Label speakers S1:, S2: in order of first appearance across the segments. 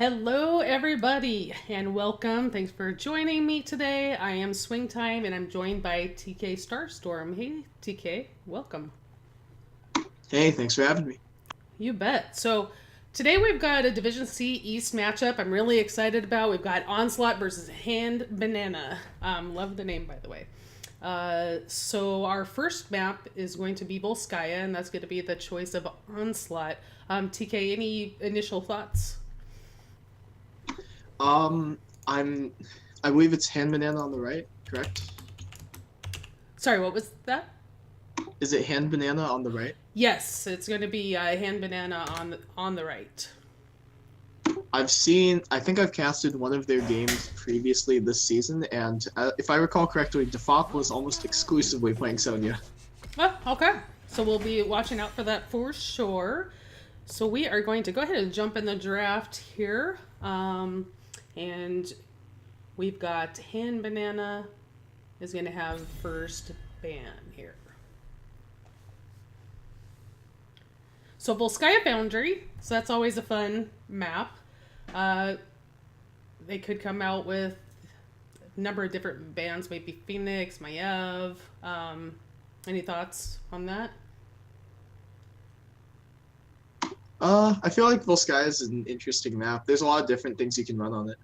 S1: Hello, everybody, and welcome. Thanks for joining me today. I am Swingtime, and I'm joined by TK Starstorm. Hey, TK, welcome.
S2: Hey, thanks for having me.
S1: You bet. So, today we've got a Division C East matchup I'm really excited about. We've got Onslaught versus Hand Banana. Love the name, by the way. So, our first map is going to be Volskaya, and that's going to be the choice of Onslaught. TK, any initial thoughts?
S2: Um, I'm, I believe it's hand banana on the right, correct?
S1: Sorry, what was that?
S2: Is it hand banana on the right?
S1: Yes, it's going to be Hand Banana on the right.
S2: I think I've casted one of their games previously this season, and if I recall correctly, Defop was almost exclusively playing Sonya.
S1: Oh, okay. So we'll be watching out for that for sure. So we are going to go ahead and jump in the draft here. And we've got Hand Banana is going to have first ban here. So Volskaya Foundry, so that's always a fun map. They could come out with a number of different bands, maybe Phoenix, Maiev. Any thoughts on that?
S2: I feel like Volskaya is an interesting map. There's a lot of different things you can run on it.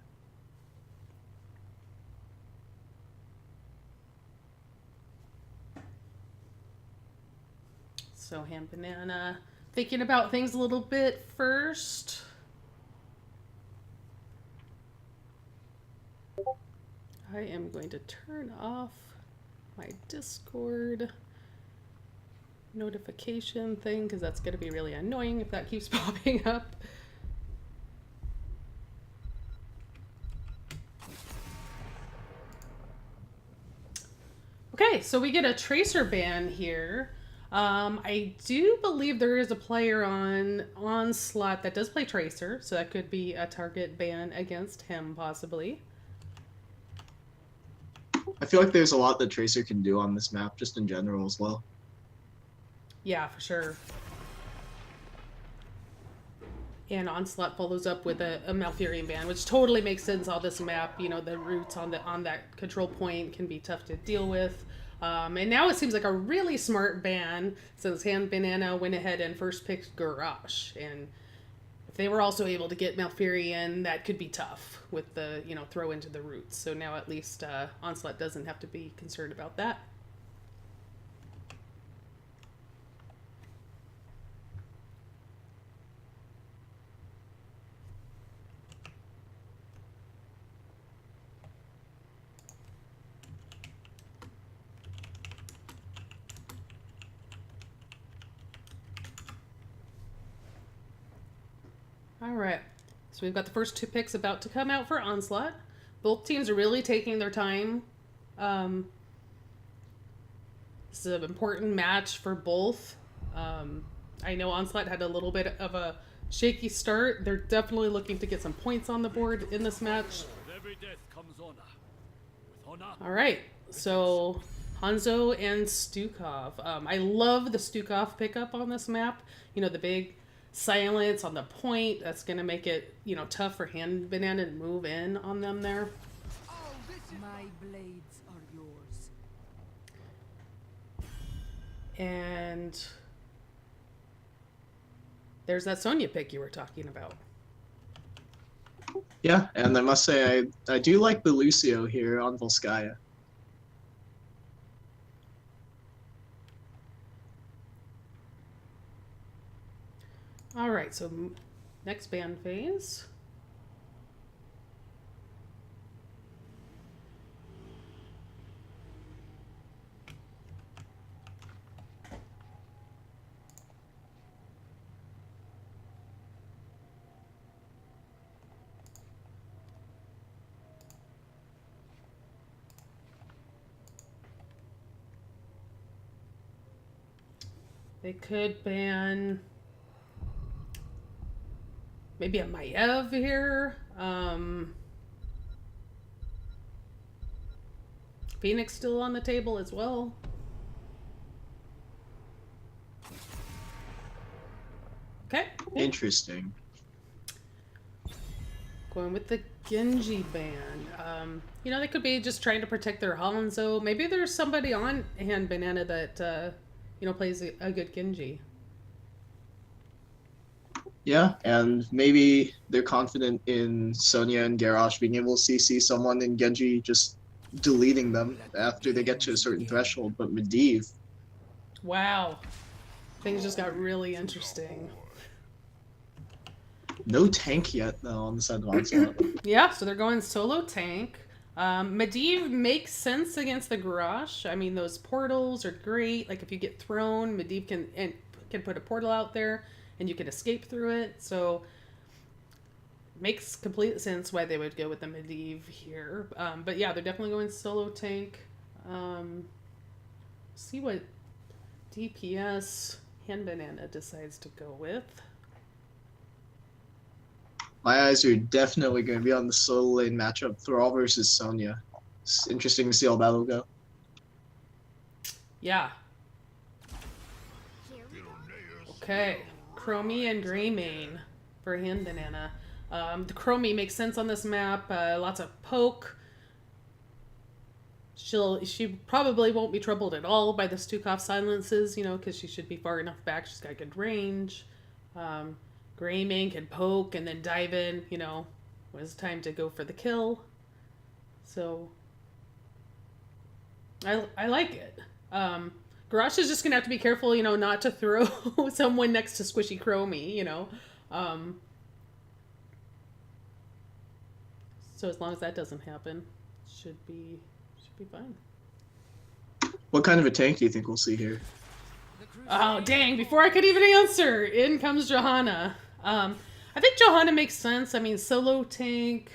S1: So Hand Banana, thinking about things a little bit first. I am going to turn off my Discord notification thing because that's going to be really annoying if that keeps popping up. Okay, so we get a Tracer ban here. I do believe there is a player on Onslaught that does play Tracer, so that could be a target ban against him, possibly.
S2: I feel like there's a lot that Tracer can do on this map, just in general as well.
S1: Yeah, for sure. And Onslaught follows up with a Malfurion ban, which totally makes sense on this map. You know, the roots on that control point can be tough to deal with. And now it seems like a really smart ban since Hand Banana went ahead and first picked Garrosh. And if they were also able to get Malfurion, that could be tough with the, throw into the roots. So now at least Onslaught doesn't have to be concerned about that. All right. So we've got the first two picks about to come out for Onslaught. Both teams are really taking their time. This is an important match for both. I know Onslaught had a little bit of a shaky start. They're definitely looking to get some points on the board in this match. All right. So Hanzo and Stukov. I love the Stukov pickup on this map. You know, the big silence on the point. That's going to make it, tough for Hand Banana to move in on them there.
S3: My blades are yours.
S1: And there's that Sonya pick you were talking about.
S2: Yeah, and I must say I do like the Lucio here on Volskaya.
S1: All right, so next ban phase. They could ban maybe a Maiev here. Phoenix still on the table as well. Okay.
S2: Interesting.
S1: Going with the Genji ban. You know, they could be just trying to protect their Hanzo. Maybe there's somebody on Hand Banana that, you know, plays a good Genji.
S2: Yeah, and maybe they're confident in Sonya and Garrosh being able to CC someone and Genji just deleting them after they get to a certain threshold. But Medivh,
S1: Wow. Things just got really interesting.
S2: no tank yet though on the side of Onslaught.
S1: Yeah, so they're going solo tank. Medivh makes sense against the Garrosh. I mean, those portals are great. Like, if you get thrown, Medivh can put a portal out there, and you can escape through it. So, makes complete sense why they would go with the Medivh here. But yeah, they're definitely going solo tank. See what DPS Hand Banana decides to go with.
S2: My eyes are definitely going to be on the solo lane matchup, Thrall versus Sonya. It's interesting to see how that'll go.
S1: Yeah. Okay. Chromie and Greymane for Hand Banana. The Chromie makes sense on this map. Lots of poke. She probably won't be troubled at all by the Stukov silences, you know, because she should be far enough back. She's got good range. Greymane can poke and then dive in, you know, when it's time to go for the kill. So, I like it. Garrosh is just going to have to be careful, you know, not to throw someone next to Squishy Chromie, you know. So as long as that doesn't happen, should be fine.
S2: What kind of a tank do you think we'll see here?
S1: Oh, dang. Before I could even answer, in comes Johanna. I think Johanna makes sense. I mean, solo tank.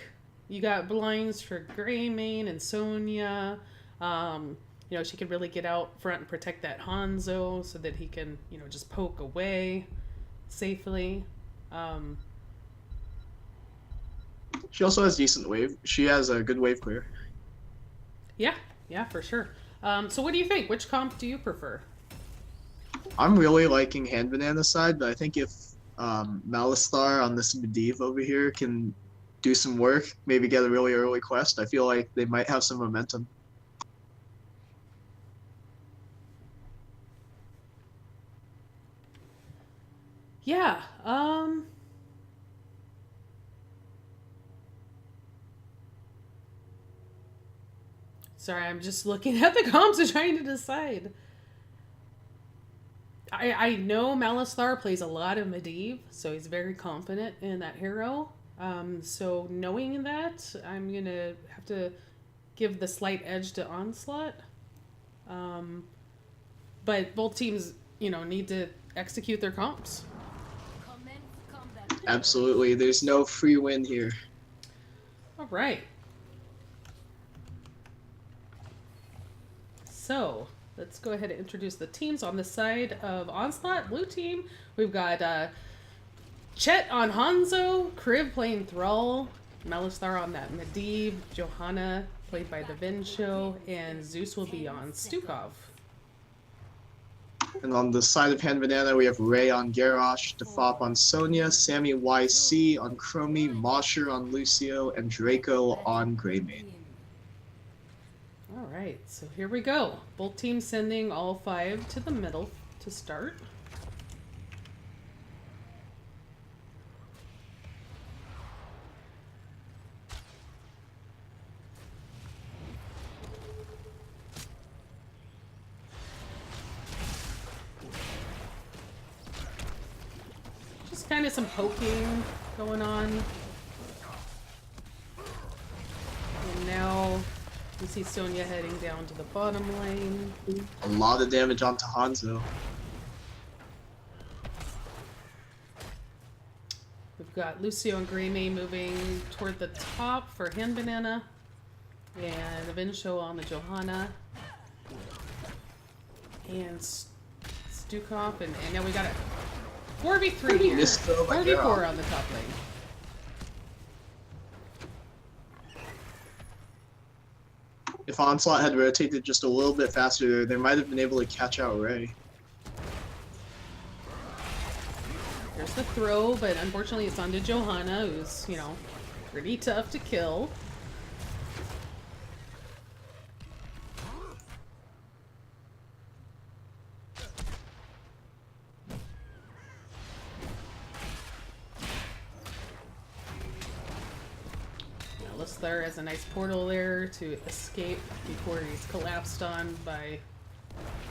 S1: You got blinds for Greymane and Sonya. You know, she could really get out front and protect that Hanzo so that he can, you know, just poke away safely.
S2: She also has decent wave. She has a good wave clear.
S1: Yeah, for sure. So what do you think? Which comp do you prefer?
S2: I'm really liking Hand Banana side, but I think if Malistar on this Medivh over here can do some work, maybe get a really early quest, I feel like they might have some momentum.
S1: Yeah, sorry, I'm just looking at the comps and trying to decide. I know Malistar plays a lot of Medivh, so he's very confident in that hero. So knowing that, I'm going to have to give the slight edge to Onslaught. But both teams, you know, need to execute their comps.
S2: Absolutely, there's no free win here.
S1: All right. So, let's go ahead and introduce the teams on the side of Onslaught. Blue team, we've got Chet on Hanzo, Kriv playing Thrall, Malistar on that Medivh, Johanna played by the Vin Show, and Zeus will be on Stukov.
S2: And on the side of Hand Banana, we have Ray on Garrosh, Defop on Sonya, Sammy YC on Chromie, Mosher on Lucio, and Draco on Greymane.
S1: All right, so here we go. Both teams sending all 5 to the middle to start. Just kind of some poking going on. And now we see Sonya heading down to the bottom lane.
S2: A lot of damage onto Hanzo.
S1: We've got Lucio and Greymane moving toward the top for Hand Banana. And the Vin Show on the Johanna. And Stukov. And now we got a 4v3 here. 4v4 on the top lane.
S2: If Onslaught had rotated just a little bit faster, they might have been able to catch out Ray.
S1: There's the throw, but unfortunately it's onto Johanna, who's, you know, Pretty tough to kill. There has a nice portal there to escape before he's collapsed on by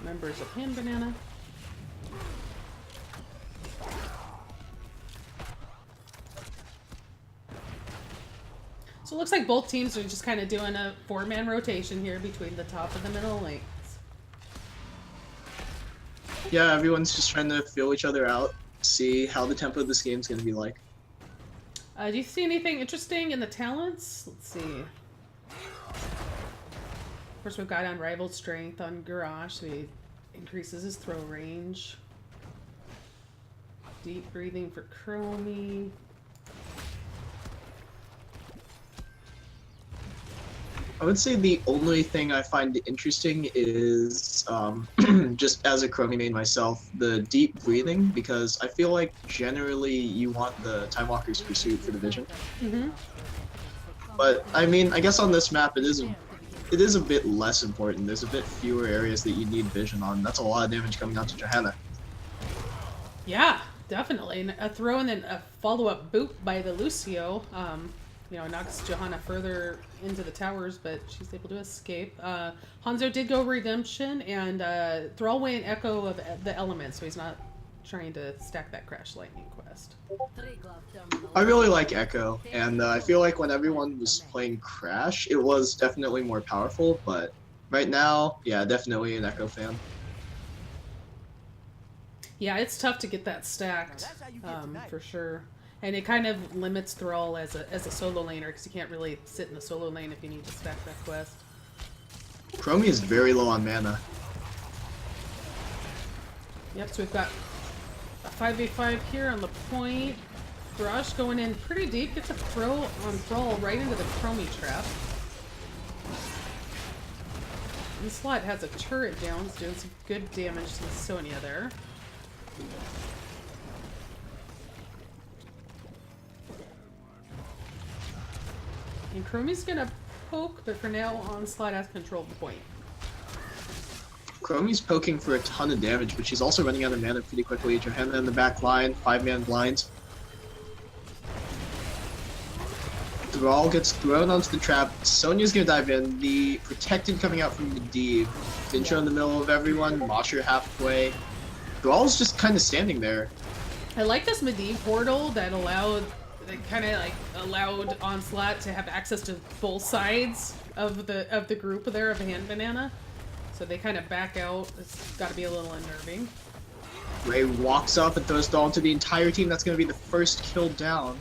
S1: members of Hand Banana. So it looks like both teams are just kind of doing a 4-man rotation here between the top and the middle lanes.
S2: Yeah, everyone's just trying to feel each other out, see how the tempo of this game's going to be like.
S1: Do you see anything interesting in the talents? Let's see. First, we've got Unrivaled Strength on Garage, so he increases his throw range. Deep Breathing for Chromie.
S2: I would say the only thing I find interesting is, just as a Chromie main myself, the deep breathing, because I feel like generally you want the Time Walker's Pursuit for the vision.
S1: Mm-hmm.
S2: But, I mean, I guess on this map it is a bit less important. There's a bit fewer areas that you need vision on. That's a lot of damage coming out to Johanna.
S1: Yeah, definitely. And a throw and then a follow-up boot by the Lucio. You know, knocks Johanna further into the towers, but she's able to escape. Hanzo did go Redemption, and Thrall went Echo of the Elements, so he's not trying to stack that Crash Lightning quest.
S2: I really like Echo, and I feel like when everyone was playing Crash, it was definitely more powerful, but right now, yeah, definitely an Echo fan.
S1: Yeah, it's tough to get that stacked, for sure. And it kind of limits Thrall as a solo laner, because you can't really sit in the solo lane if you need to stack that quest.
S2: Chromie is very low on mana.
S1: Yep, so we've got a 5v5 here on the point. Garage going in pretty deep, gets a throw on Thrall right into the Chromie trap. Onslaught has a turret down, it's doing some good damage to Sonya there. And Chromie's gonna poke, but for now, Onslaught has control of the point.
S2: Chromie's poking for a ton of damage, but she's also running out of mana pretty quickly. Johanna in the back line, 5-man blind. Thrall gets thrown onto the trap. Sonya's gonna dive in. The Protected coming out from Medivh. Fincho in the middle of everyone, Mosher halfway. Thrall's just kind of standing there.
S1: I like this Medivh portal that kind of allowed Onslaught to have access to both sides of the group there of Hand Banana. So they kind of back out. It's got to be a little unnerving.
S2: Ray walks up and throws Thrall into the entire team. That's going to be the first kill down.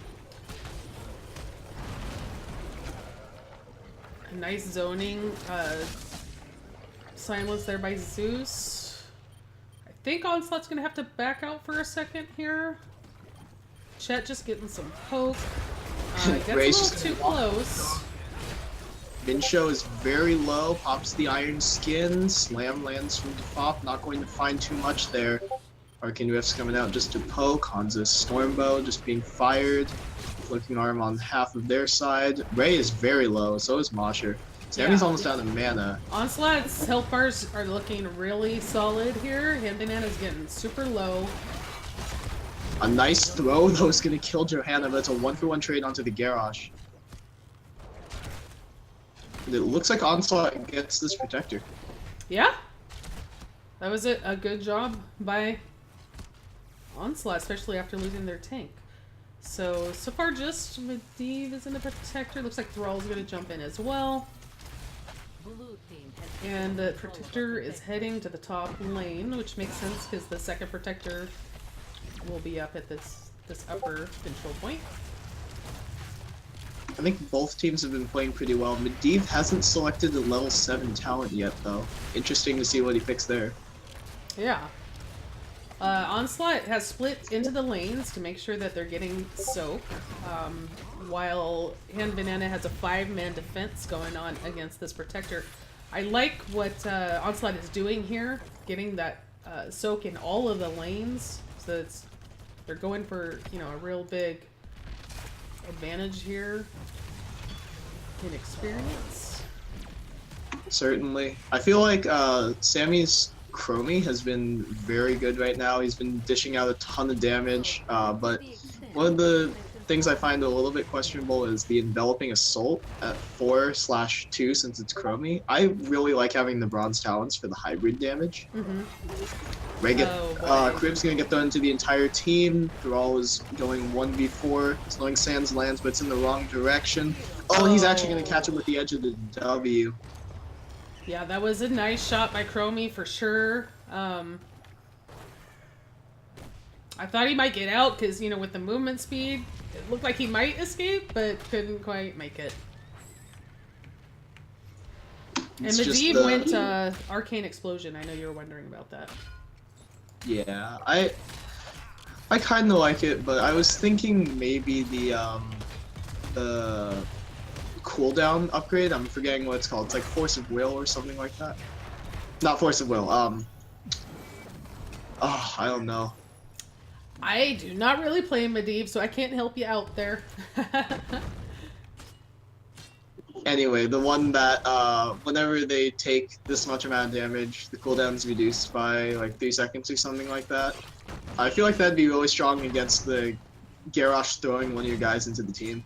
S1: A nice zoning silence there by Zeus. I think Onslaught's going to have to back out for a second here. Chet just getting some poke. Gets a little too close.
S2: Fincho is very low, pops the Iron Skin, Slam lands from Defop, not going to find too much there. Arcane Rift's coming out just to poke, Hanzo's Stormbow just being fired, Flicking Arm on half of their side. Ray is very low, so is Mosher. Sammy's almost out of mana.
S1: Onslaught's health bars are looking really solid here. Hand Banana's getting super low.
S2: A nice throw, though, is going to kill Johanna, but it's a 1-for-1 trade onto the Garrosh. It looks like Onslaught gets this Protector.
S1: Yeah. That was a good job by Onslaught, especially after losing their tank. So far just Medivh is in the Protector. Looks like Thrall's going to jump in as well. And the Protector is heading to the top lane, which makes sense because the second Protector will be up at this upper control point.
S2: I think both teams have been playing pretty well. Medivh hasn't selected the level 7 talent yet, though. Interesting to see what he picks there.
S1: Yeah. Onslaught has split into the lanes to make sure that they're getting soak, while Hand Banana has a 5-man defense going on against this Protector. I like what Onslaught is doing here, getting that soak in all of the lanes, so they're going for, you know, a real big advantage here in experience.
S2: Certainly. I feel like Sammy's Chromie has been very good right now. He's been dishing out a ton of damage, but one of the things I find a little bit questionable is the enveloping assault at 4/2 since it's Chromie. I really like having the bronze talons for the hybrid damage. Crib's gonna get thrown into the entire team. Thrall is going 1v4. Slowing Sands lands, but it's in the wrong direction. Oh, he's actually gonna catch him with the edge of the W.
S1: Yeah, that was a nice shot by Chromie for sure. I thought he might get out because, you know, with the movement speed, it looked like he might escape, but couldn't quite make it. And Medivh went Arcane Explosion. I know you were wondering about that.
S2: Yeah, I kind of like it, but I was thinking maybe the cooldown upgrade. I'm forgetting what it's called. It's like Force of Will or something like that. Not Force of Will. Oh, I don't know.
S1: I do not really play Medivh, so I can't help you out there.
S2: Anyway, the one that whenever they take this much amount of damage, the cooldown's reduced by like 3 seconds or something like that. I feel like that'd be really strong against the Garrosh throwing one of your guys into the team.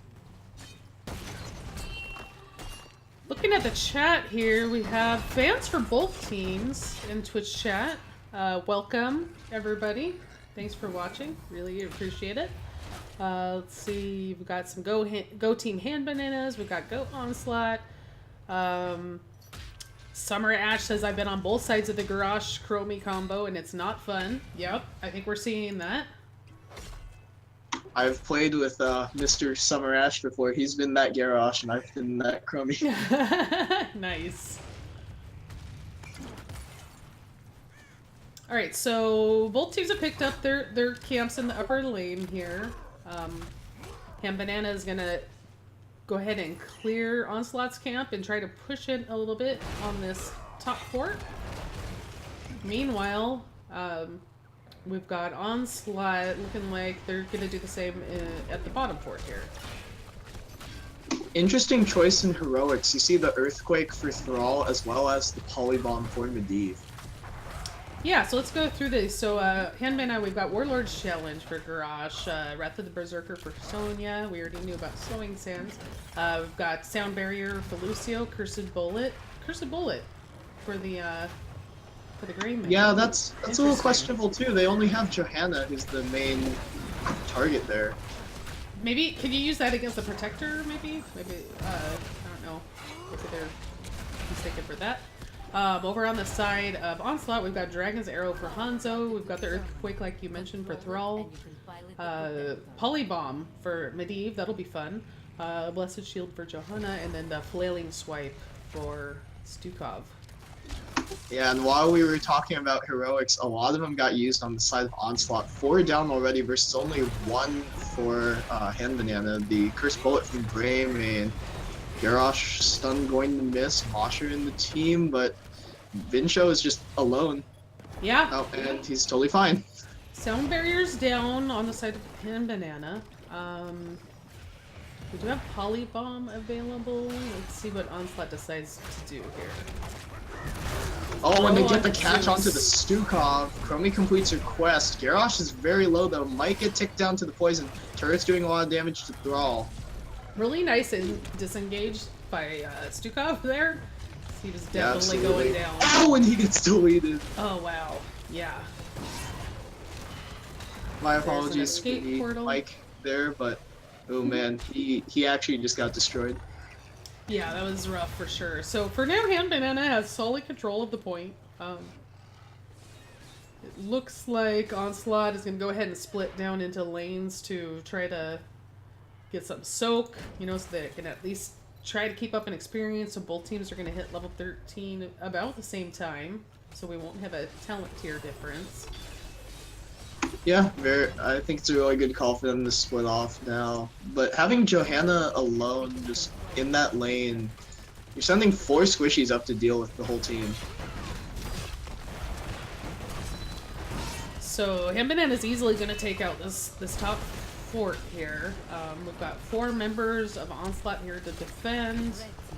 S1: Looking at the chat here, we have fans for both teams in Twitch chat. Welcome, everybody. Thanks for watching. Really appreciate it. Let's see. We've got some Go Team Hand Bananas. We've got Go Onslaught. Summer Ash says, I've been on both sides of the Garrosh Chromie combo, and it's not fun. Yep, I think we're seeing that.
S2: I've played with Mr. Summer Ash before. He's been that Garrosh, and I've been that Chromie.
S1: Nice. Alright, so both teams have picked up their camps in the upper lane here. Ham Banana is gonna go ahead and clear Onslaught's camp and try to push it a little bit on this top fort. Meanwhile, we've got Onslaught looking like they're gonna do the same at the bottom fort here.
S2: Interesting choice in heroics. You see the Earthquake for Thrall as well as the Polybomb for Medivh.
S1: Yeah, so let's go through this. So, Handbana, we've got Warlord's Challenge for Garrosh, Wrath of the Berserker for Sonya. We already knew about Slowing Sands. We've got Sound Barrier for Lucio, Cursed Bullet for the Grey Man.
S2: Yeah, that's a little questionable too. They only have Johanna, who's the main target there.
S1: Maybe can you use that against the Protector? Maybe I don't know. Maybe they're mistaken for that. Over on the side of Onslaught, we've got Dragon's Arrow for Hanzo. We've got the Earthquake, like you mentioned, for Thrall. Polybomb for Medivh. That'll be fun. Blessed Shield for Johanna, and then the Flailing Swipe for Stukov.
S2: Yeah, and while we were talking about heroics, a lot of them got used on the side of Onslaught. 4 down already versus only 1 for Hand Banana. The Cursed Bullet from Greymane. Garrosh stun going to miss. Mosher in the team, but Vinsho is just alone.
S1: Yeah.
S2: Oh, and he's totally fine.
S1: Sound Barrier's down on the side of Hand Banana. We do have Polybomb available. Let's see what Onslaught decides to do here.
S2: Oh, and they get the catch onto the Stukov. Chromie completes her quest. Garrosh is very low though. Might get ticked down to the poison. Turret's doing a lot of damage to Thrall.
S1: Really nice and disengaged by Stukov there. He was definitely going down.
S2: Oh, and he gets deleted.
S1: Oh, wow. Yeah.
S2: My apologies for the mic there, but oh man, he actually just got destroyed.
S1: Yeah, that was rough for sure. So for now, Hand Banana has solid control of the point. It looks like Onslaught is going to go ahead and split down into lanes to try to get some soak, you know, so they can at least try to keep up an experience. So both teams are going to hit level 13 about the same time, so we won't have a talent tier difference.
S2: Yeah, I think it's a really good call for them to split off now. But having Johanna alone just in that lane, you're sending 4 squishies up to deal with the whole team.
S1: So Hand Banana is easily going to take out this top fort here. We've got 4 members of Onslaught here to defend.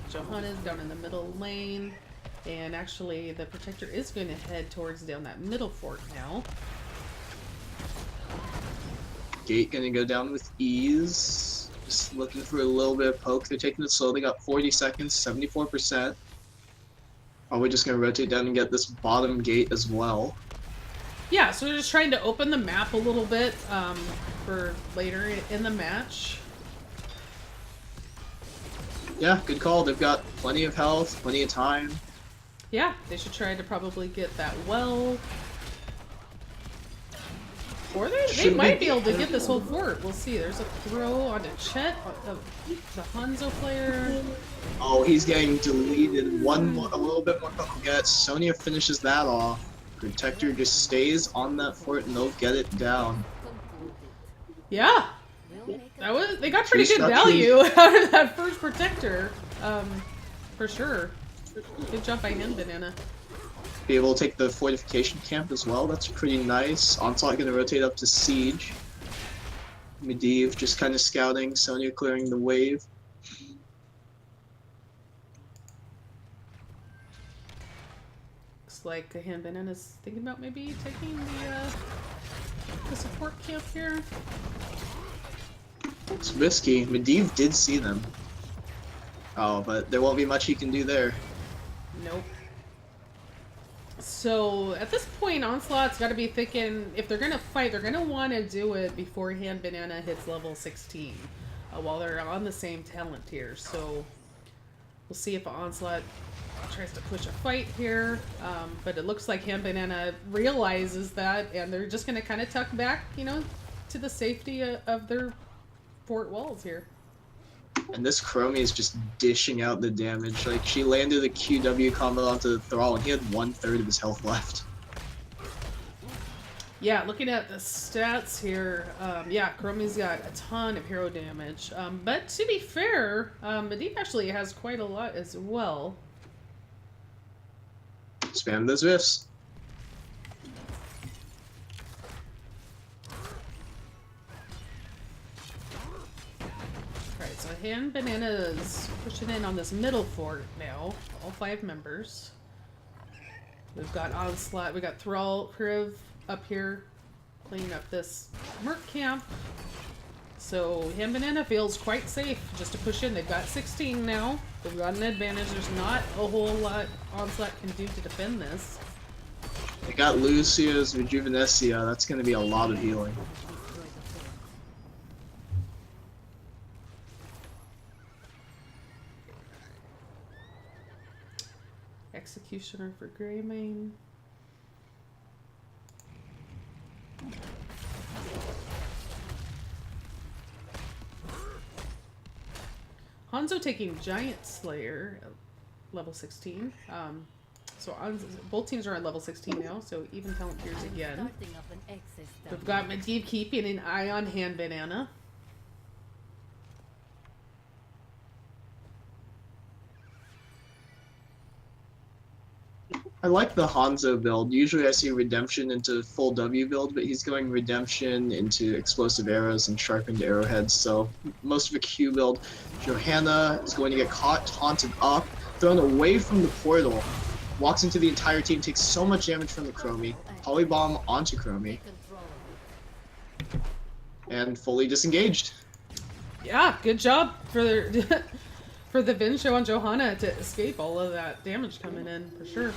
S1: Johanna's down in the middle lane. And actually, the Protector is going to head towards down that middle fort now.
S2: Gate gonna go down with ease. Just looking for a little bit of poke. They're taking it slow. They got 40 seconds, 74%. Probably just gonna rotate down and get this bottom gate as well.
S1: Yeah, so we're just trying to open the map a little bit for later in the match.
S2: Yeah, good call. They've got plenty of health, plenty of time.
S1: Yeah, they should try to probably get that well. Or they might be able to get this whole fort. We'll see. There's a throw onto Chet, the Hanzo player.
S2: Oh, he's getting deleted. A little bit more poke will get. Sonya finishes that off. Protector just stays on that fort and they'll get it down.
S1: Yeah, they got pretty good value out of that first Protector, for sure. Good job by him, Banana.
S2: Be able to take the fortification camp as well. That's pretty nice. Onslaught gonna rotate up to siege. Medivh just kind of scouting. Sonya clearing the wave.
S1: Looks like Han Banana's thinking about maybe taking the support camp here.
S2: It's risky. Medivh did see them. Oh, but there won't be much he can do there.
S1: Nope. So at this point, Onslaught's got to be thinking if they're gonna fight, they're gonna want to do it before Han Banana hits level 16, while they're on the same talent tier. So we'll see if Onslaught tries to push a fight here, but it looks like Han Banana realizes that, and they're just gonna kind of tuck back, you know, to the safety of their fort walls here.
S2: And this Chromie is just dishing out the damage. Like, she landed a QW combo onto the Thrall, and he had 1/3 of his health left.
S1: Yeah, looking at the stats here, yeah, Chromie's got a ton of hero damage. But to be fair, Medivh actually has quite a lot as well.
S2: Spam those rifts.
S1: Alright, so Han Banana's pushing in on this middle fort now. All 5 members. We've got Onslaught, we got Thrall, Kriv up here cleaning up this Merc camp. So Han Banana feels quite safe just to push in. They've got 16 now. They've got an advantage. There's not a whole lot Onslaught can do to defend this.
S2: They got Lucio's Rejuvenescia. That's going to be a lot of healing.
S1: Executioner for Greymane. Hanzo taking Giant Slayer at level 16. So both teams are at level 16 now, so even talent tiers again. We've got Medivh keeping an eye on Han Banana.
S2: I like the Hanzo build. Usually I see Redemption into full W build, but he's going Redemption into explosive arrows and sharpened arrowheads, so most of a Q build. Johanna is going to get caught, taunted up, thrown away from the portal, walks into the entire team, takes so much damage from the Chromie, Polybomb onto Chromie, and fully disengaged.
S1: Yeah, good job for the for the Vinsho on Johanna to escape all of that damage coming in, for sure.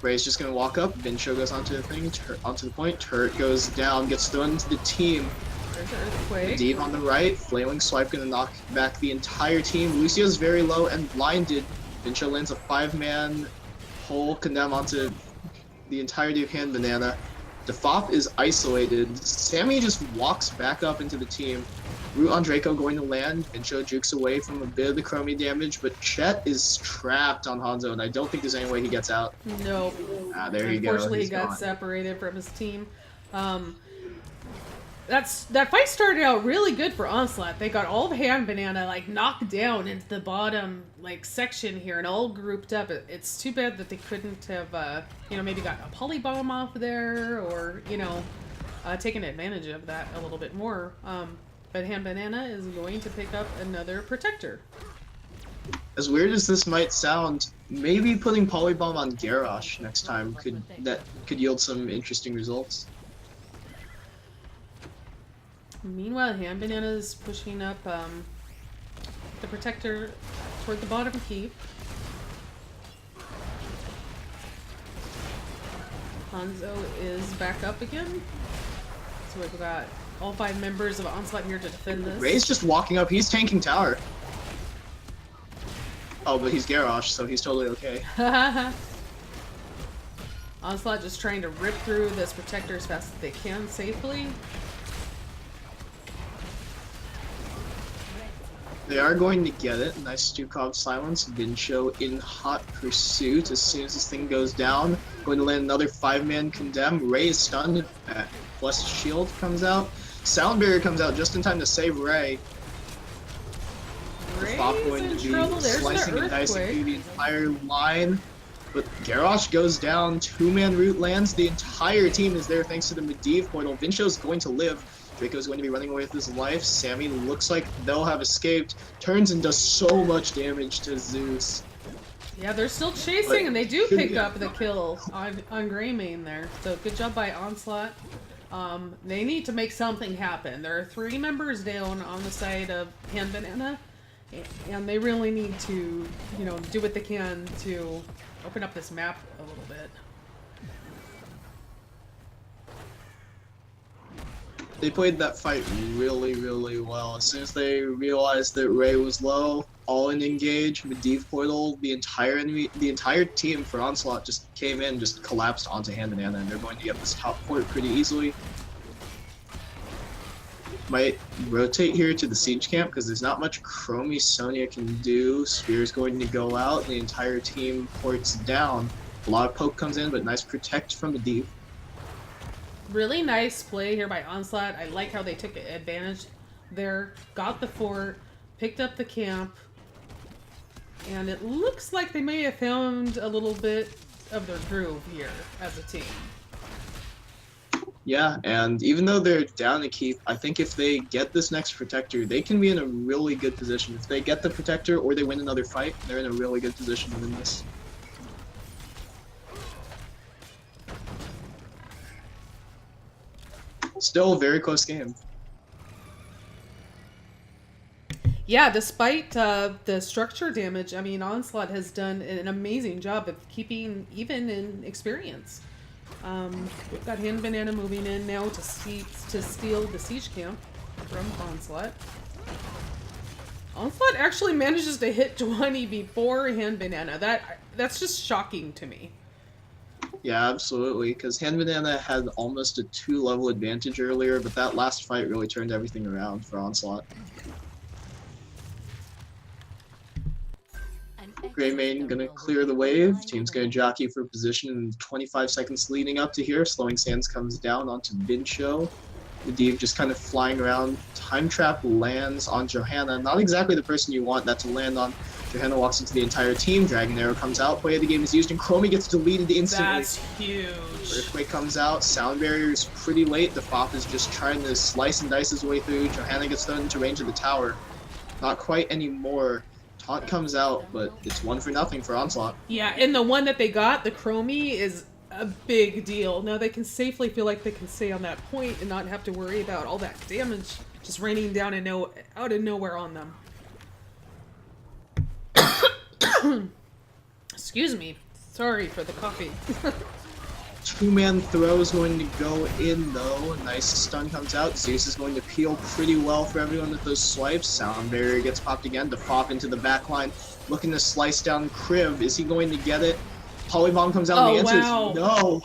S2: Ray's just gonna walk up, Vinsho goes onto the thing, onto the point, turret goes down, gets thrown into the team.
S1: There's an Earthquake.
S2: Medivh on the right, Flailing Swipe gonna knock back the entire team. Lucio's very low and blinded. Vinsho lands a 5-man hole, condemn onto the entirety of Han Banana. Defop is isolated. Sammy just walks back up into the team. Root on Draco going to land. Vinsho jukes away from a bit of the Chromie damage, but Chet is trapped on Hanzo, and I don't think there's any way he gets out.
S1: Nope.
S2: Ah, there you go.
S1: Unfortunately, he got separated from his team. That fight started out really good for Onslaught. They got all of Han Banana like knocked down into the bottom like section here and all grouped up. It's too bad that they couldn't have you know, maybe got a polybomb off there, or you know, taken advantage of that a little bit more. But Hand Banana is going to pick up another protector.
S2: As weird as this might sound, maybe putting Polybomb on Garrosh next time could yield some interesting results.
S1: Meanwhile, Hand Banana is pushing up the protector toward the bottom keep. Hanzo is back up again. So we've got all 5 members of Onslaught here to defend this.
S2: Ray's just walking up. He's tanking tower. Oh, but he's Garrosh, so he's totally okay.
S1: Onslaught just trying to rip through this protector as fast as they can safely.
S2: They are going to get it. Nice Stukov silence. Vincho in hot pursuit. As soon as this thing goes down, going to land another 5-man condemn. Ray is stunned. Blessed Shield comes out. Sound Barrier comes out just in time to save Ray.
S1: Ray's
S2: Fop going to be slicing and dicing through the entire line. But Garrosh goes down. 2-man root lands. The entire team is there thanks to the Medivh portal. Vincho's going to live. Draco's going to be running away with his life. Sammy looks like they'll have escaped. Turns and does so much damage to Zeus.
S1: Yeah, they're still chasing, and they do pick up the kill on Greymane there. So good job by Onslaught. They need to make something happen. There are 3 members down on the side of Hand Banana, and they really need to, you know, do what they can to open up this map a little bit.
S2: They played that fight really, really well. As soon as they realized that Ray was low, all in engage, Medivh portal, the entire team for Onslaught just came in, just collapsed onto Hand Banana, and they're going to get this top port pretty easily. Might rotate here to the siege camp because there's not much Chromie Sonya can do. Spear's going to go out, the entire team ports down. A lot of poke comes in, but nice protect from Medivh.
S1: Really nice play here by Onslaught. I like how they took advantage there, got the fort, picked up the camp, and it looks like they may have found a little bit of their groove here as a team.
S2: Yeah, and even though they're down a keep, I think if they get this next protector, they can be in a really good position. If they get the protector or they win another fight, they're in a really good position to win this. Still a very close game.
S1: Yeah, despite the structure damage, I mean, Onslaught has done an amazing job of keeping even in experience. We've got Hand Banana moving in now to steal the siege camp from Onslaught. Onslaught actually manages to hit 20 before Hand Banana. That's just shocking to me.
S2: Yeah, absolutely, because Hand Banana had almost a 2-level advantage earlier, but that last fight really turned everything around for Onslaught. Greymane gonna clear the wave. Team's gonna jockey for position in 25 seconds leading up to here. Slowing Sands comes down onto Vincho. Medivh just kind of flying around. Time Trap lands on Johanna. Not exactly the person you want that to land on. Johanna walks into the entire team. Dragon Arrow comes out. Play of the game is used, and Chromie gets deleted instantly.
S1: That's huge.
S2: Earthquake comes out. Sound Barrier is pretty late. The Fop is just trying to slice and dice his way through. Johanna gets thrown into range of the tower. Not quite anymore. Taunt comes out, but it's 1-0 for Onslaught.
S1: Yeah, and the one that they got, the Chromie, is a big deal. Now they can safely feel like they can stay on that point and not have to worry about all that damage just raining down and out of nowhere on them. Excuse me. Sorry for the coffee.
S2: 2-man throw is going to go in though. A nice stun comes out. Zeus is going to peel pretty well for everyone with those swipes. Sound Barrier gets popped again. The Fop into the back line, looking to slice down Kriv. Is he going to get it? Polybomb comes out and the answer is no.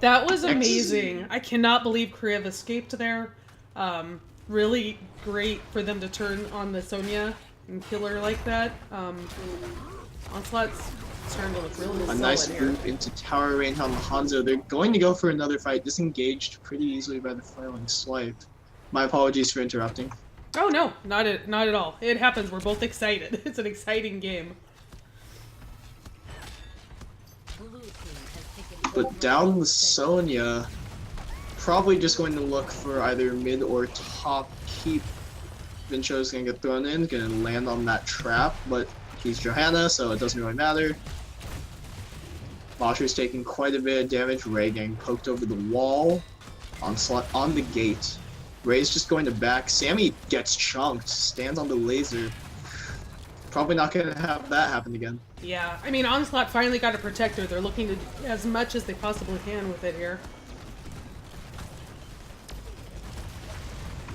S1: That was amazing. I cannot believe Kriv escaped there. Really great for them to turn on the Sonya and kill her like that. Onslaught's starting to look really solid.
S2: A nice boot into tower range on Hanzo. They're going to go for another fight. Disengaged pretty easily by the flailing swipe. My apologies for interrupting.
S1: Oh no, not at all. It happens. We're both excited. It's an exciting game.
S2: But down the Sonya, probably just going to look for either mid or top keep. Vincho's gonna get thrown in, gonna land on that trap, but he's Johanna, so it doesn't really matter. Bosher's taking quite a bit of damage. Ray getting poked over the wall. Onslaught on the gate. Ray's just going to back. Sammy gets chunked, stands on the laser. Probably not gonna have that happen again.
S1: Yeah, I mean, Onslaught finally got a protector. They're looking to do as much as they possibly can with it here.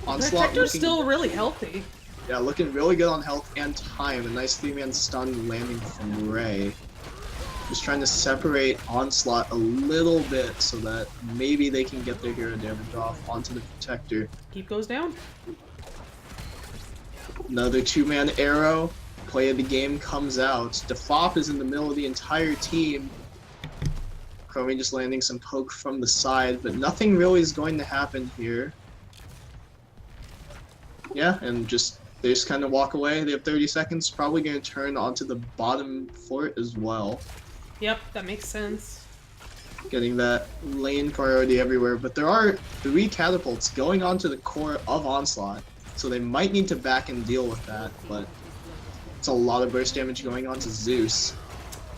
S2: Onslaught
S1: Protector's
S2: looking,
S1: still really healthy.
S2: yeah, looking really good on health and time. A nice 3-man stun landing from Ray. Just trying to separate Onslaught a little bit so that maybe they can get their hero damage off onto the protector.
S1: Keep goes down.
S2: Another 2-man arrow. Play of the game comes out. Defop is in the middle of the entire team. Chromie just landing some poke from the side, but nothing really is going to happen here. Yeah, and they just kind of walk away. They have 30 seconds. Probably going to turn onto the bottom fort as well.
S1: Yep, that makes sense.
S2: Getting that lane priority everywhere. But there are 3 catapults going onto the core of Onslaught, so they might need to back and deal with that, but it's a lot of burst damage going on to Zeus.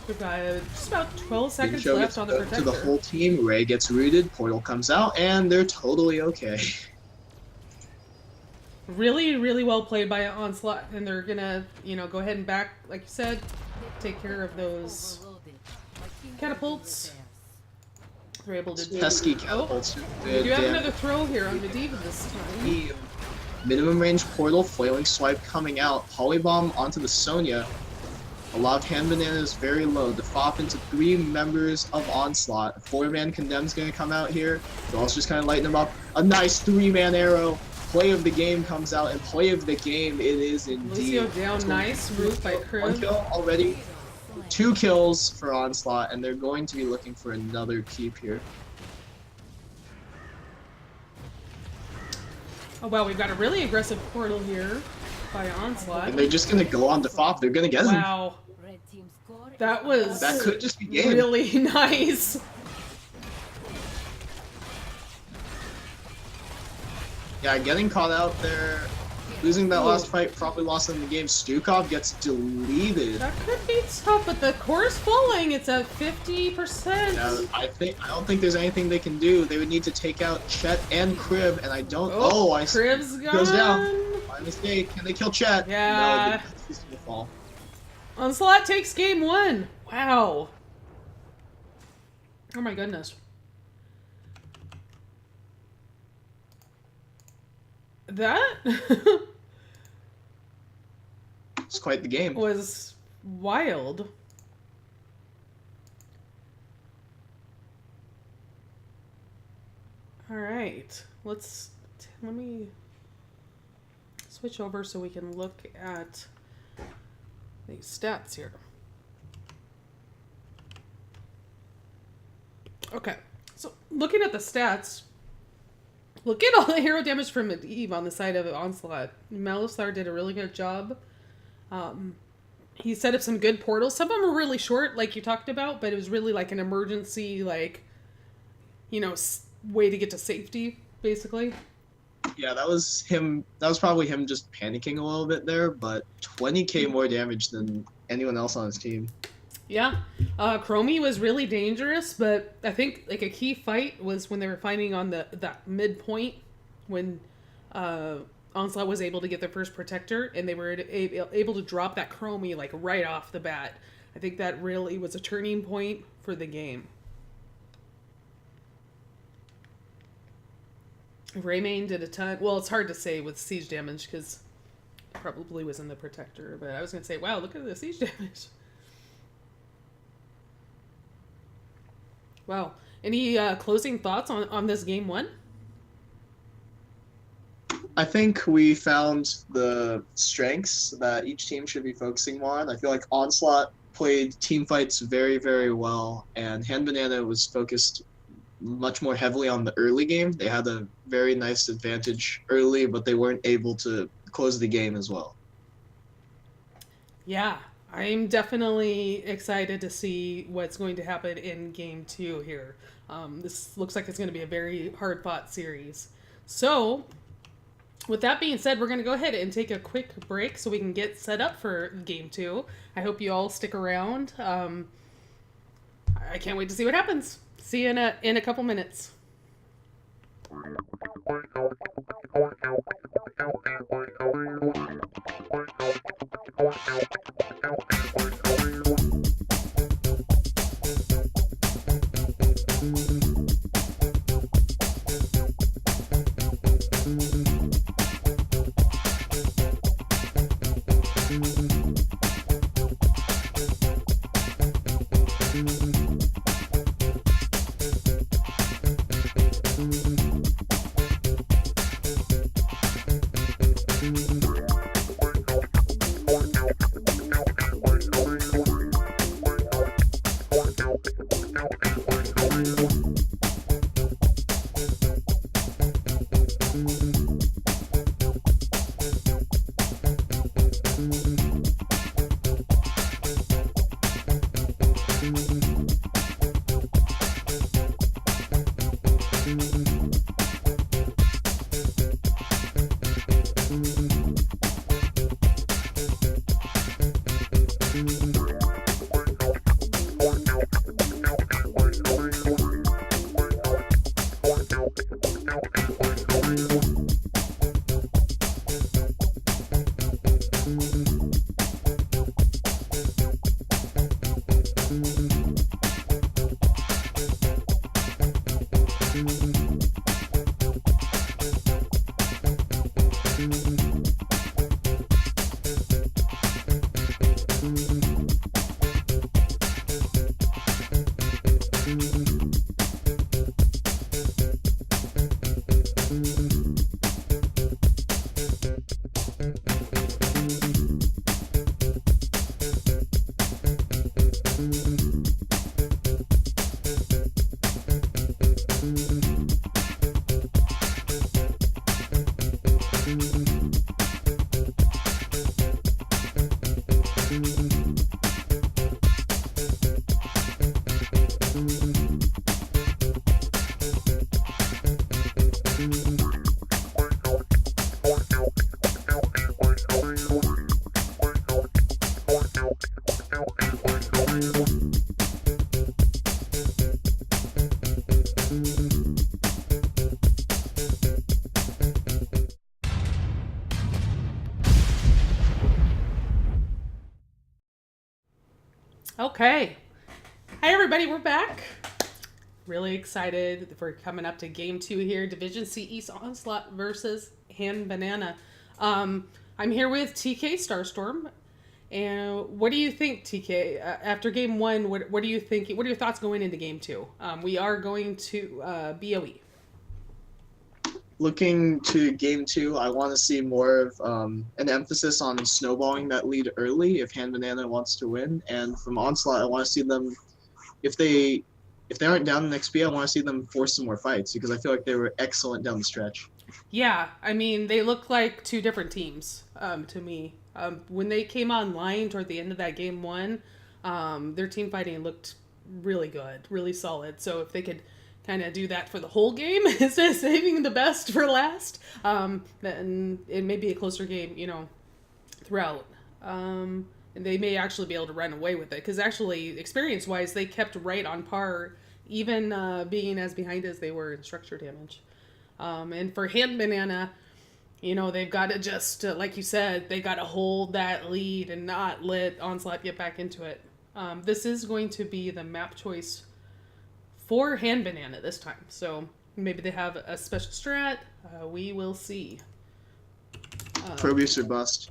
S1: We've got just about 12 seconds
S2: Vincho
S1: left
S2: gets
S1: on the protector.
S2: to the whole team. Ray gets rooted. Portal comes out, and they're totally okay.
S1: Really, really well played by Onslaught, and they're gonna, go ahead and back, like you said, take care of those catapults. They're able to do.
S2: Pesky catapults.
S1: We do have another throw here on Medivh this time.
S2: Minimum range portal, flailing swipe coming out. Polybomb onto the Sonya. A lot of hand bananas very low. The fop into 3 members of Onslaught. A 4-man condemn's gonna come out here. They're also just kind of lighting them up. A nice 3-man arrow. Play of the game comes out, and play of the game it is indeed.
S1: Lucio down, nice root by Crib.
S2: 1 kill already. 2 kills for Onslaught, and they're going to be looking for another keep here.
S1: Oh wow, we've got a really aggressive portal here by Onslaught.
S2: And they're just gonna go on Defop. They're gonna get him.
S1: Wow. That was
S2: That could just be game.
S1: really nice.
S2: Yeah, getting caught out there, losing that last fight, probably lost in the game. Stukov gets deleted.
S1: That could be tough, but the core's falling. It's at 50%.
S2: Yeah, I don't think there's anything they can do. They would need to take out Chet and Crib, and I don't. I see.
S1: Crib's gone.
S2: Goes down. My mistake. Can they kill Chet?
S1: Yeah.
S2: No, he's gonna fall.
S1: Onslaught takes game 1. Wow. Oh my goodness. That
S2: It's quite the game.
S1: was wild. All right, let me switch over so we can look at these stats here. Okay, so looking at the stats, look at all the hero damage from Medivh on the side of Onslaught. Malisar did a really good job. He set up some good portals. Some of them were really short, like you talked about, but it was really like an emergency, way to get to safety, basically.
S2: Yeah, that was him. That was probably him just panicking a little bit there, but 20k more damage than anyone else on his team.
S1: Yeah, Chromie was really dangerous, but I think like a key fight was when they were fighting on that midpoint when Onslaught was able to get their first protector, and they were able to drop that Chromie like right off the bat. I think that really was a turning point for the game. Raymain did a ton. Well, it's hard to say with siege damage because it probably was in the protector, but I was gonna say, wow, look at the siege damage. Wow. Any closing thoughts on this game 1?
S2: I think we found the strengths that each team should be focusing more on. I feel like Onslaught played team fights very, very well, and Hand Banana was focused much more heavily on the early game. They had a very nice advantage early, but they weren't able to close the game as well.
S1: Yeah, I'm definitely excited to see what's going to happen in game 2 here. This looks like it's going to be a very hard fought series. So, with that being said, we're going to go ahead and take a quick break so we can get set up for game 2. I hope you all stick around. I can't wait to see what happens. See you in a couple minutes. Okay. Hi, everybody. We're back. Really excited for coming up to game 2 here. Division C East Onslaught versus Hand Banana. I'm here with TK Starstorm. And what do you think, TK? After game 1, what do you think? What are your thoughts going into game 2? We are going to BOE.
S2: Looking to game 2, I want to see more of an emphasis on snowballing that lead early if Hand Banana wants to win. And from Onslaught, I want to see them, if they aren't down in XP, I want to see them force some more fights because I feel like they were excellent down the stretch.
S1: Yeah, I mean, they look like two different teams to me. When they came online toward the end of that game 1, their team fighting looked really good, really solid. So if they could kind of do that for the whole game instead of saving the best for last, then it may be a closer game, throughout. And they may actually be able to run away with it because actually, experience-wise, they kept right on par, even being as behind as they were in structure damage. And for Hand Banana, they've got to just, like you said, they got to hold that lead and not let Onslaught get back into it. This is going to be the map choice for Hand Banana this time. So maybe they have a special strat. We will see.
S2: Probius or bust.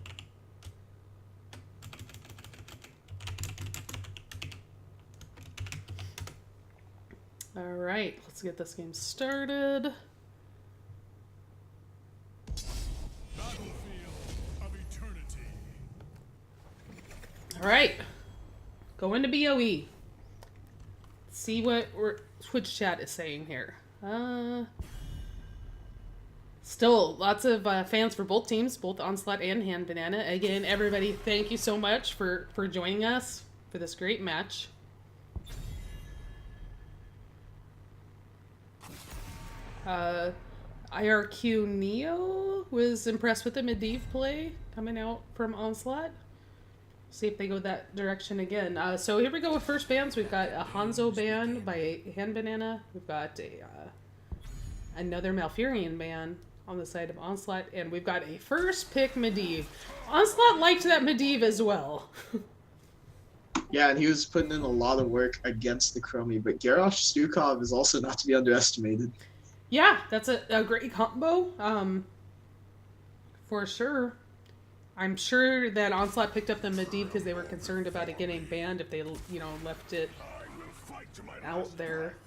S1: All right, let's get this game started. All right, go into BOE. See what Twitch chat is saying here. Still, lots of fans for both teams, both Onslaught and Hand Banana. Again, everybody, thank you so much for joining us for this great match. IRQ Neo was impressed with the Medivh play coming out from Onslaught. See if they go that direction again. So here we go with first bans. We've got a Hanzo ban by Hand Banana. We've got another Malfurion ban on the side of Onslaught, and we've got a first pick Medivh. Onslaught liked that Medivh as well.
S2: Yeah, and he was putting in a lot of work against the Chromie, but Garrosh Stukov is also not to be underestimated.
S1: Yeah, that's a great combo, for sure. I'm sure that Onslaught picked up the Medivh because they were concerned about it getting banned if they, left it out there.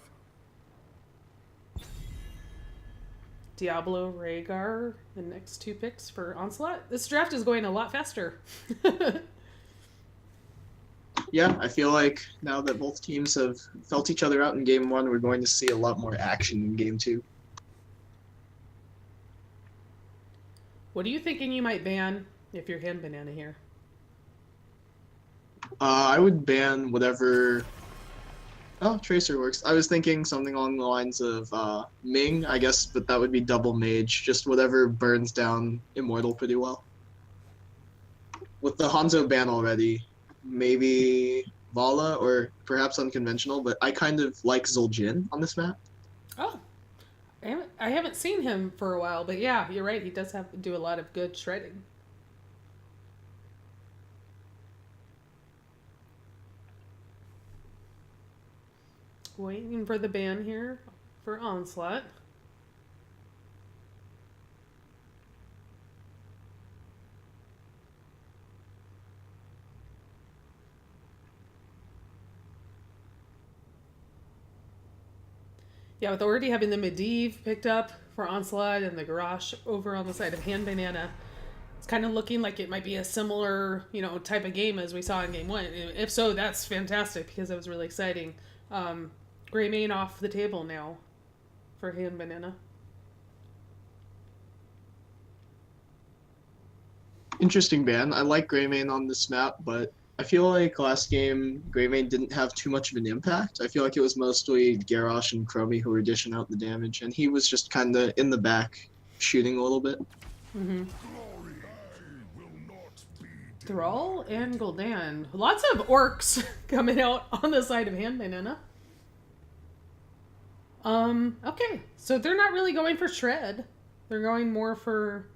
S1: Diablo, Rhaegar, the next two picks for Onslaught. This draft is going a lot faster.
S2: Yeah, I feel like now that both teams have felt each other out in Game 1, we're going to see a lot more action in Game 2.
S1: What are you thinking you might ban if you're Hand Banana here?
S2: I would ban whatever... Oh, Tracer works. I was thinking something along the lines of Ming, I guess, but that would be double mage. Just whatever burns down Immortal pretty well. With the Hanzo ban already, maybe Vala or perhaps unconventional, but I kind of like Zul'jin on this map.
S1: Oh, I haven't seen him for a while, but yeah, you're right. He does have to do a lot of good shredding. Waiting for the ban here for Onslaught. Yeah, with already having the Medivh picked up for Onslaught and the Garrosh over on the side of Hand Banana, it's kind of looking like it might be a similar, type of game as we saw in Game 1. If so, that's fantastic because it was really exciting. Greymane off the table now for Hand Banana.
S2: Interesting ban. I like Greymane on this map, but I feel like last game Greymane didn't have too much of an impact. I feel like it was mostly Garrosh and Chromie who were dishing out the damage, and he was just kind of in the back shooting a little bit.
S1: Mm-hmm. Thrall and Gul'dan. Lots of orcs coming out on the side of Hand Banana. Okay. So they're not really going for shred. They're going more for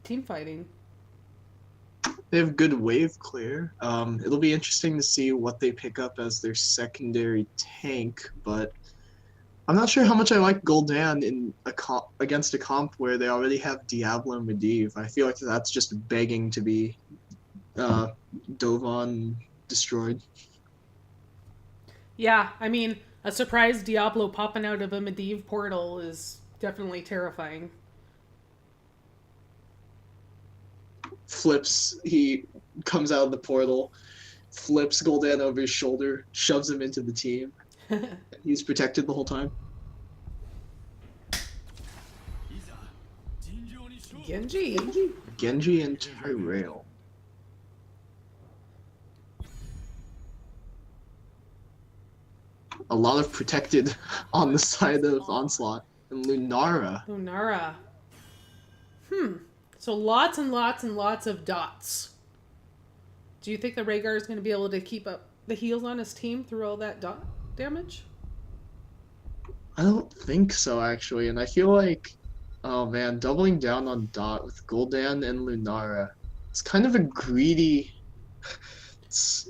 S1: team fighting.
S2: They have good wave clear. It'll be interesting to see what they pick up as their secondary tank, but I'm not sure how much I like Gul'dan in against a comp where they already have Diablo and Medivh. I feel like that's just begging to be dove on, destroyed.
S1: Yeah, I mean, a surprise Diablo popping out of a Medivh portal is definitely terrifying.
S2: Flips, he comes out of the portal, flips Gul'dan over his shoulder, shoves him into the team. He's protected the whole time. Genji and Tyrell. A lot of protected on the side of Onslaught. And Lunara.
S1: So lots and lots and lots of dots. Do you think the Rhaegar is going to be able to keep up the heals on his team through all that dot damage?
S2: I don't think so, actually. And I feel like, oh man, doubling down on dot with Gul'dan and Lunara. It's kind of a greedy...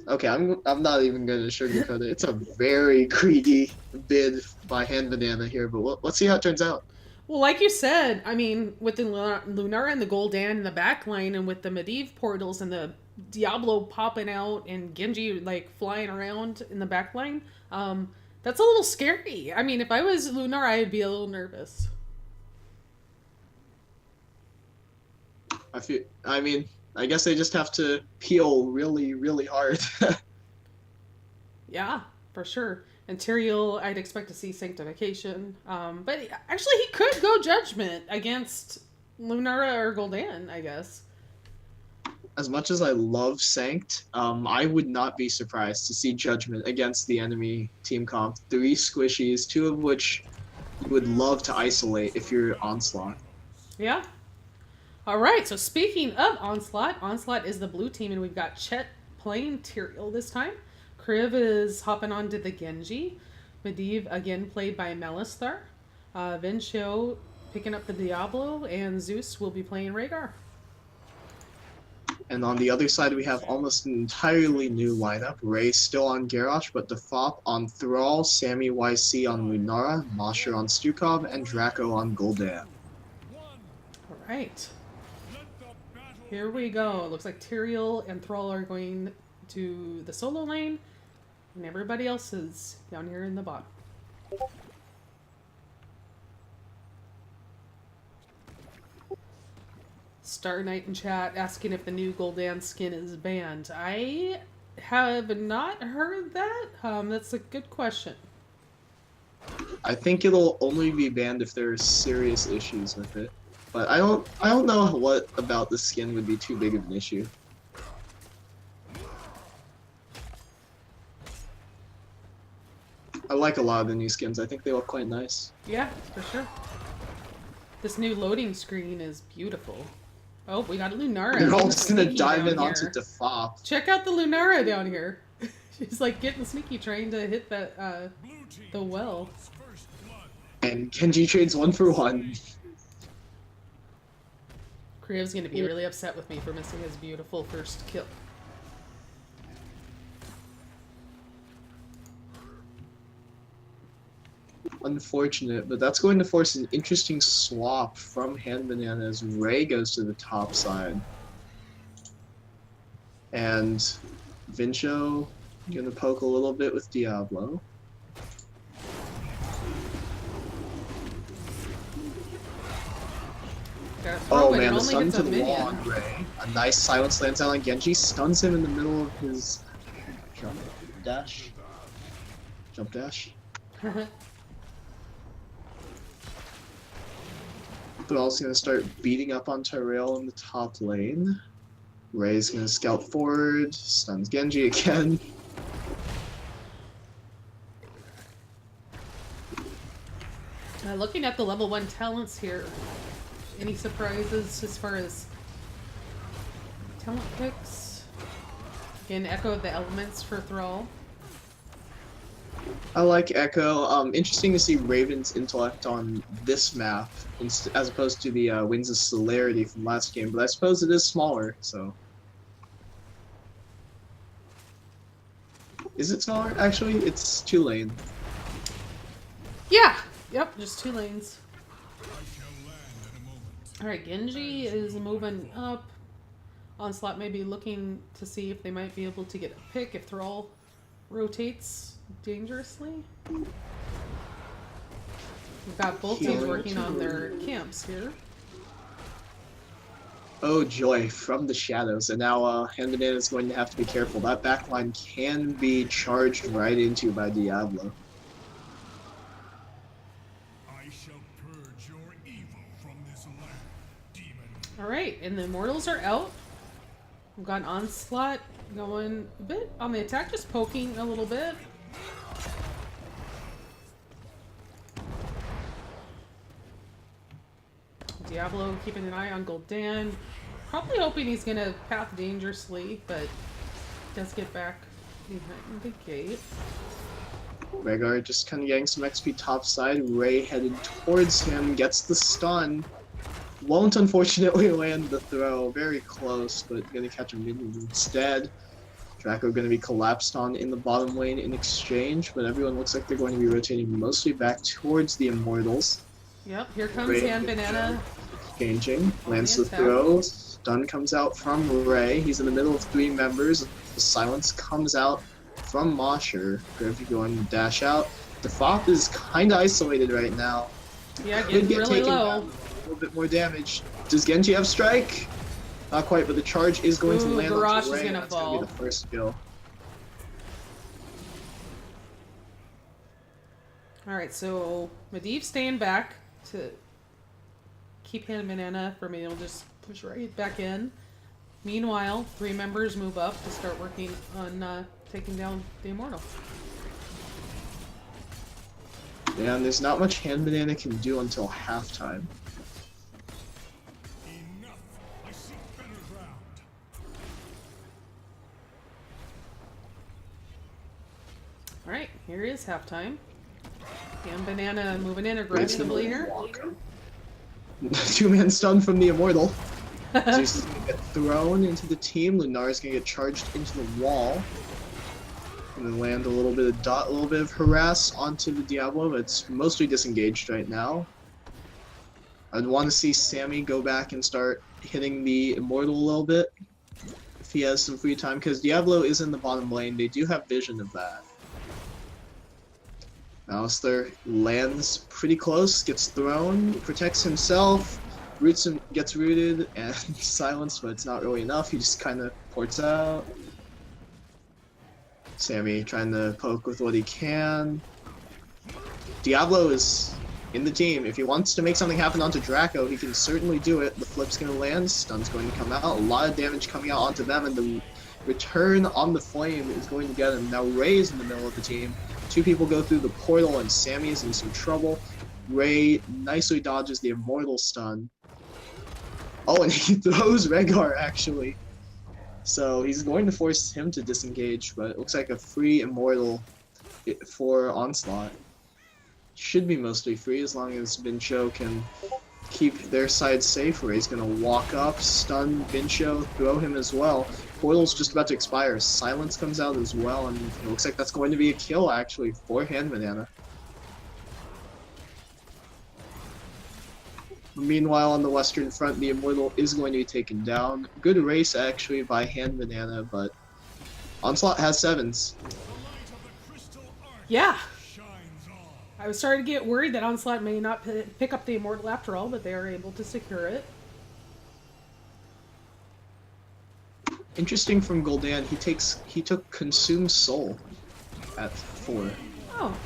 S2: Okay, I'm not even going to sugarcoat it. It's a very greedy bid by Hand Banana here, but let's see how it turns out.
S1: Well, like you said, I mean, with the Lunara and the Gul'dan in the back line, and with the Medivh portals and the Diablo popping out and Genji flying around in the back line, that's a little scary. I mean, if I was Lunara, I'd be a little nervous.
S2: I guess they just have to peel really, really hard.
S1: Yeah, for sure. And Tyrael, I'd expect to see Sanctification. But actually, he could go Judgment against Lunara or Gul'dan, I guess.
S2: As much as I love Sanct, I would not be surprised to see Judgment against the enemy team comp. 3 squishies, 2 of which you would love to isolate if you're Onslaught.
S1: Yeah. All right, so speaking of Onslaught, Onslaught is the blue team, and we've got Chet playing Tyrael this time. Kriv is hopping onto the Genji. Medivh, again, played by Melistar. Vincio picking up the Diablo, and Zeus will be playing Rhaegar.
S2: And on the other side, we have almost an entirely new lineup. Ray still on Garrosh, but Defop on Thrall, Sammy YC on Lunara, Mosher on Stukov, and Draco on Gul'dan.
S1: All right. Here we go. It looks like Tyrael and Thrall are going to the solo lane, and everybody else is down here in the bottom. Star Knight in chat asking if the new Gul'dan skin is banned. I have not heard that. That's a good question.
S2: I think it'll only be banned if there's serious issues with it. But I don't know what about the skin would be too big of an issue. I like a lot of the new skins. I think they look quite nice.
S1: Yeah, for sure. This new loading screen is beautiful. Oh, we got Lunara.
S2: They're all just gonna
S1: Sneaky
S2: dive
S1: down
S2: in onto
S1: here.
S2: Defop.
S1: Check out the Lunara down here. She's like getting sneaky, trying to hit that the well.
S2: And Genji trades 1 for 1.
S1: Kriv's gonna be really upset with me for missing his beautiful first kill.
S2: Unfortunate, but that's going to force an interesting swap from Hand Banana as Ray goes to the top side. And Vincio gonna poke a little bit with Diablo. Oh man, the stun to the wall on Ray. A nice silence lands out on Genji, stuns him in the middle of his jump dash. Jump dash. Thrall's gonna start beating up on Tyrael in the top lane. Ray's gonna scout forward, stuns Genji again.
S1: Looking at the level 1 talents here, any surprises as far as talent picks? Again, Echo the Elements for Thrall.
S2: I like Echo. Interesting to see Raven's intellect on this map as opposed to the Winds of Celerity from last game, but I suppose it is smaller, so. Is it smaller? Actually, it's 2 lane.
S1: Yeah! Yep, just 2 lanes. Alright, Genji is moving up. Onslaught may be looking to see if they might be able to get a pick if Thrall rotates dangerously. We've got both teams working on their camps here.
S2: Oh joy, from the shadows, and now Hand Banana is going to have to be careful. That backline can be charged right into by Diablo.
S4: I shall purge your evil from this land, demon.
S1: Alright, and the Immortals are out. We've got Onslaught going a bit on the attack, just poking a little bit. Diablo keeping an eye on Gul'dan. Probably hoping he's gonna path dangerously, but does get back behind the gate.
S2: Rhaegar just kind of getting some XP topside. Ray headed towards him, gets the stun. Won't unfortunately land the throw. Very close, but gonna catch a minion instead. Draco gonna be collapsed on in the bottom lane in exchange, but everyone looks like they're going to be rotating mostly back towards the Immortals.
S1: Yep, here comes
S2: Ray
S1: Hand Banana.
S2: Exchanging, lands the throw. Stun comes out from Ray. He's in the middle of 3 members. The silence comes out from Mosher. Griffy going to dash out. The Fop is kind of isolated right now.
S1: Yeah,
S2: Could
S1: getting
S2: get
S1: really
S2: taken
S1: low.
S2: down. A little bit more damage. Does Genji have strike? Not quite, but the charge is going to land
S1: Garrosh
S2: on
S1: is
S2: Ray.
S1: gonna
S2: That's going to
S1: fall.
S2: be the first kill.
S1: Alright, so Medivh staying back to keep Hand Banana from being able to just push right back in. Meanwhile, 3 members move up to start working on taking down the Immortal.
S2: Yeah, and there's not much Hand Banana can do until halftime.
S4: Enough. I seek better ground.
S1: Alright, here is halftime. Hand Banana moving in
S2: Raid's gonna
S1: aggressively here.
S2: walk up. 2-man stun from the Immortal. Zeus is gonna get thrown into the team. Lunar's gonna get charged into the wall. And then land a little bit of dot, a little bit of harass onto the Diablo, but it's mostly disengaged right now. I'd want to see Sammy go back and start hitting the Immortal a little bit if he has some free time, because Diablo is in the bottom lane. They do have vision of that. Alistair lands pretty close, gets thrown, protects himself, roots him, gets rooted and silenced, but it's not really enough. He just kind of ports out. Sammy trying to poke with what he can. Diablo is in the team. If he wants to make something happen onto Draco, he can certainly do it. The flip's going to land, stun's going to come out, a lot of damage coming out onto them, and the return on the flame is going to get him. Now Ray is in the middle of the team. 2 people go through the portal, and Sammy is in some trouble. Ray nicely dodges the Immortal stun. Oh, and he throws Rhaegar, actually. So he's going to force him to disengage, but it looks like a free Immortal for Onslaught. Should be mostly free as long as Vincho can keep their side safe. Ray's going to walk up, stun Vincho, throw him as well. Portal's just about to expire. Silence comes out as well, and it looks like that's going to be a kill, actually, for Hand Banana. Meanwhile, on the Western Front, the Immortal is going to be taken down. Good race, actually, by Hand Banana, but Onslaught has 7s.
S1: Yeah!
S4: Shines on.
S1: I was starting to get worried that Onslaught may not pick up the Immortal after all, but they are able to secure it.
S2: Interesting from Gul'dan, he took Consume Soul at 4.
S1: Oh,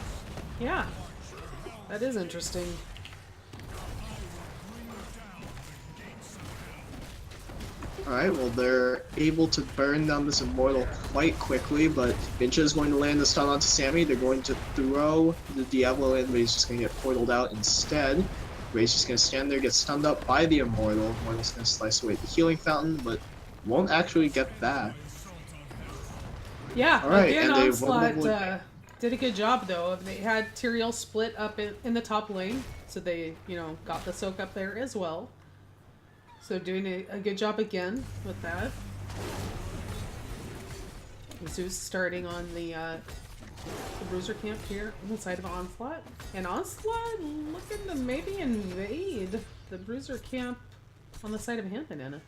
S1: yeah. That is interesting.
S2: Alright, well they're able to burn down this Immortal quite quickly, but Vincha is going to land the stun onto Sammy. They're going to throw the Diablo in, but he's just going to get portaled out instead. Ray's just going to stand there, get stunned up by the Immortal. Immortal's going to slice away the healing fountain, but won't actually get that.
S1: Yeah,
S2: Alright,
S1: again,
S2: and they
S1: Onslaught did a good job, though. They had Tyrael split up in the top lane, so they, got the soak up there as well. So doing a good job again with that. Zeus starting on the Bruiser camp here on the side of Onslaught. And Onslaught looking to maybe invade the Bruiser camp on the side of Hand Banana.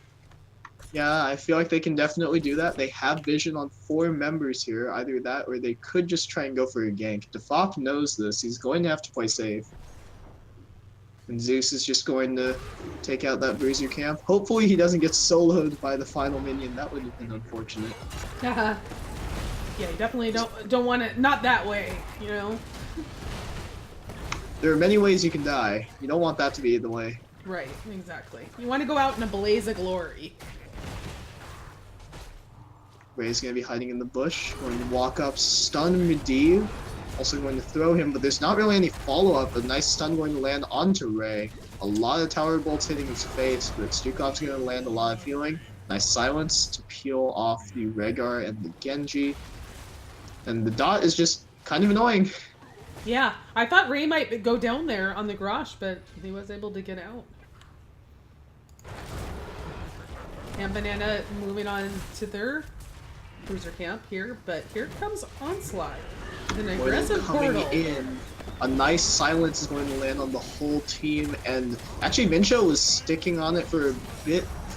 S2: Yeah, I feel like they can definitely do that. They have vision on 4 members here, either that or they could just try and go for a gank. Defop knows this. He's going to have to play safe. And Zeus is just going to take out that Bruiser camp. Hopefully he doesn't get soloed by the final minion. That would have been unfortunate.
S1: Yeah, you definitely don't want it, not that way,
S2: There are many ways you can die. You don't want that to be the way.
S1: Right, exactly. You want to go out in a blaze of glory.
S2: Ray's going to be hiding in the bush, going to walk up, stun Medivh, also going to throw him, but there's not really any follow-up. A nice stun going to land onto Ray. A lot of tower bolts hitting his face, but Stukov's going to land a lot of healing. Nice silence to peel off the Rhaegar and the Genji. And the dot is just kind of annoying.
S1: Yeah, I thought Ray might go down there on the Grosh, but he was able to get out. And Banana moving on to their Bruiser camp here, but here comes Onslaught. An aggressive
S2: coming
S1: portal.
S2: in. A nice silence is going to land on the whole team, and actually Vincho was sticking on it for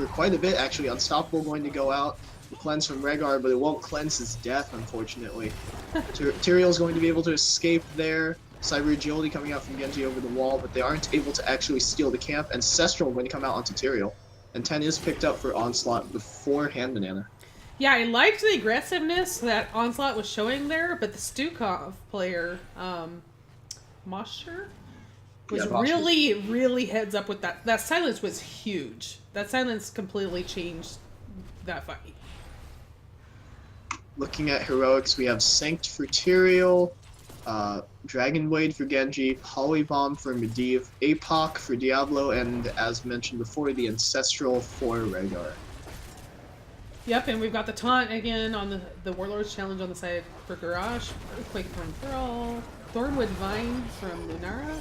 S2: quite a bit actually. Unstoppable going to go out. The cleanse from Rhaegar, but it won't cleanse his death, unfortunately. Tyrael's going to be able to escape there. Cyber Agility coming out from Genji over the wall, but they aren't able to actually steal the camp, and Cestral going to come out onto Tyrael. And 10 is picked up for Onslaught before Hand Banana.
S1: Yeah, I liked the aggressiveness that Onslaught was showing there, but the Stukov player, Mosher was
S2: Yeah, Mosher.
S1: really heads up with that. That silence was huge. That silence completely changed that fight.
S2: Looking at heroics, we have Sanct for Tyrael, Dragon Blade for Genji, Polybomb for Medivh, Apoc for Diablo, and as mentioned before, the Ancestral for Rhaegar.
S1: Yep, and we've got the taunt again on the Warlord's Challenge on the side for Garage, Earthquake from Thrall, Thornwood Vine from Lunara.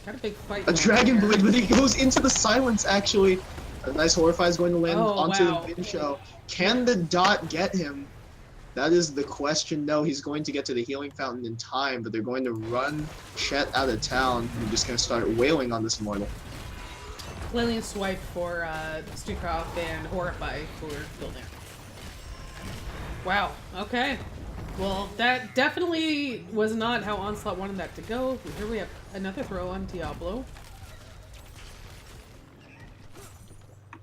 S1: Got a big fight.
S2: A
S1: going
S2: Dragon
S1: on here.
S2: Blade, but he goes into the silence actually. A nice Horrify is going to land
S1: Oh,
S2: onto
S1: wow.
S2: the Vincho. Can the dot get him? That is the question. No, he's going to get to the healing fountain in time, but they're going to run Chet out of town. They're just going to start wailing on this immortal.
S1: Lillian Swipe for Stukov and Horrify for Building. Wow, okay. Well, that definitely was not how Onslaught wanted that to go. Here we have another throw on Diablo.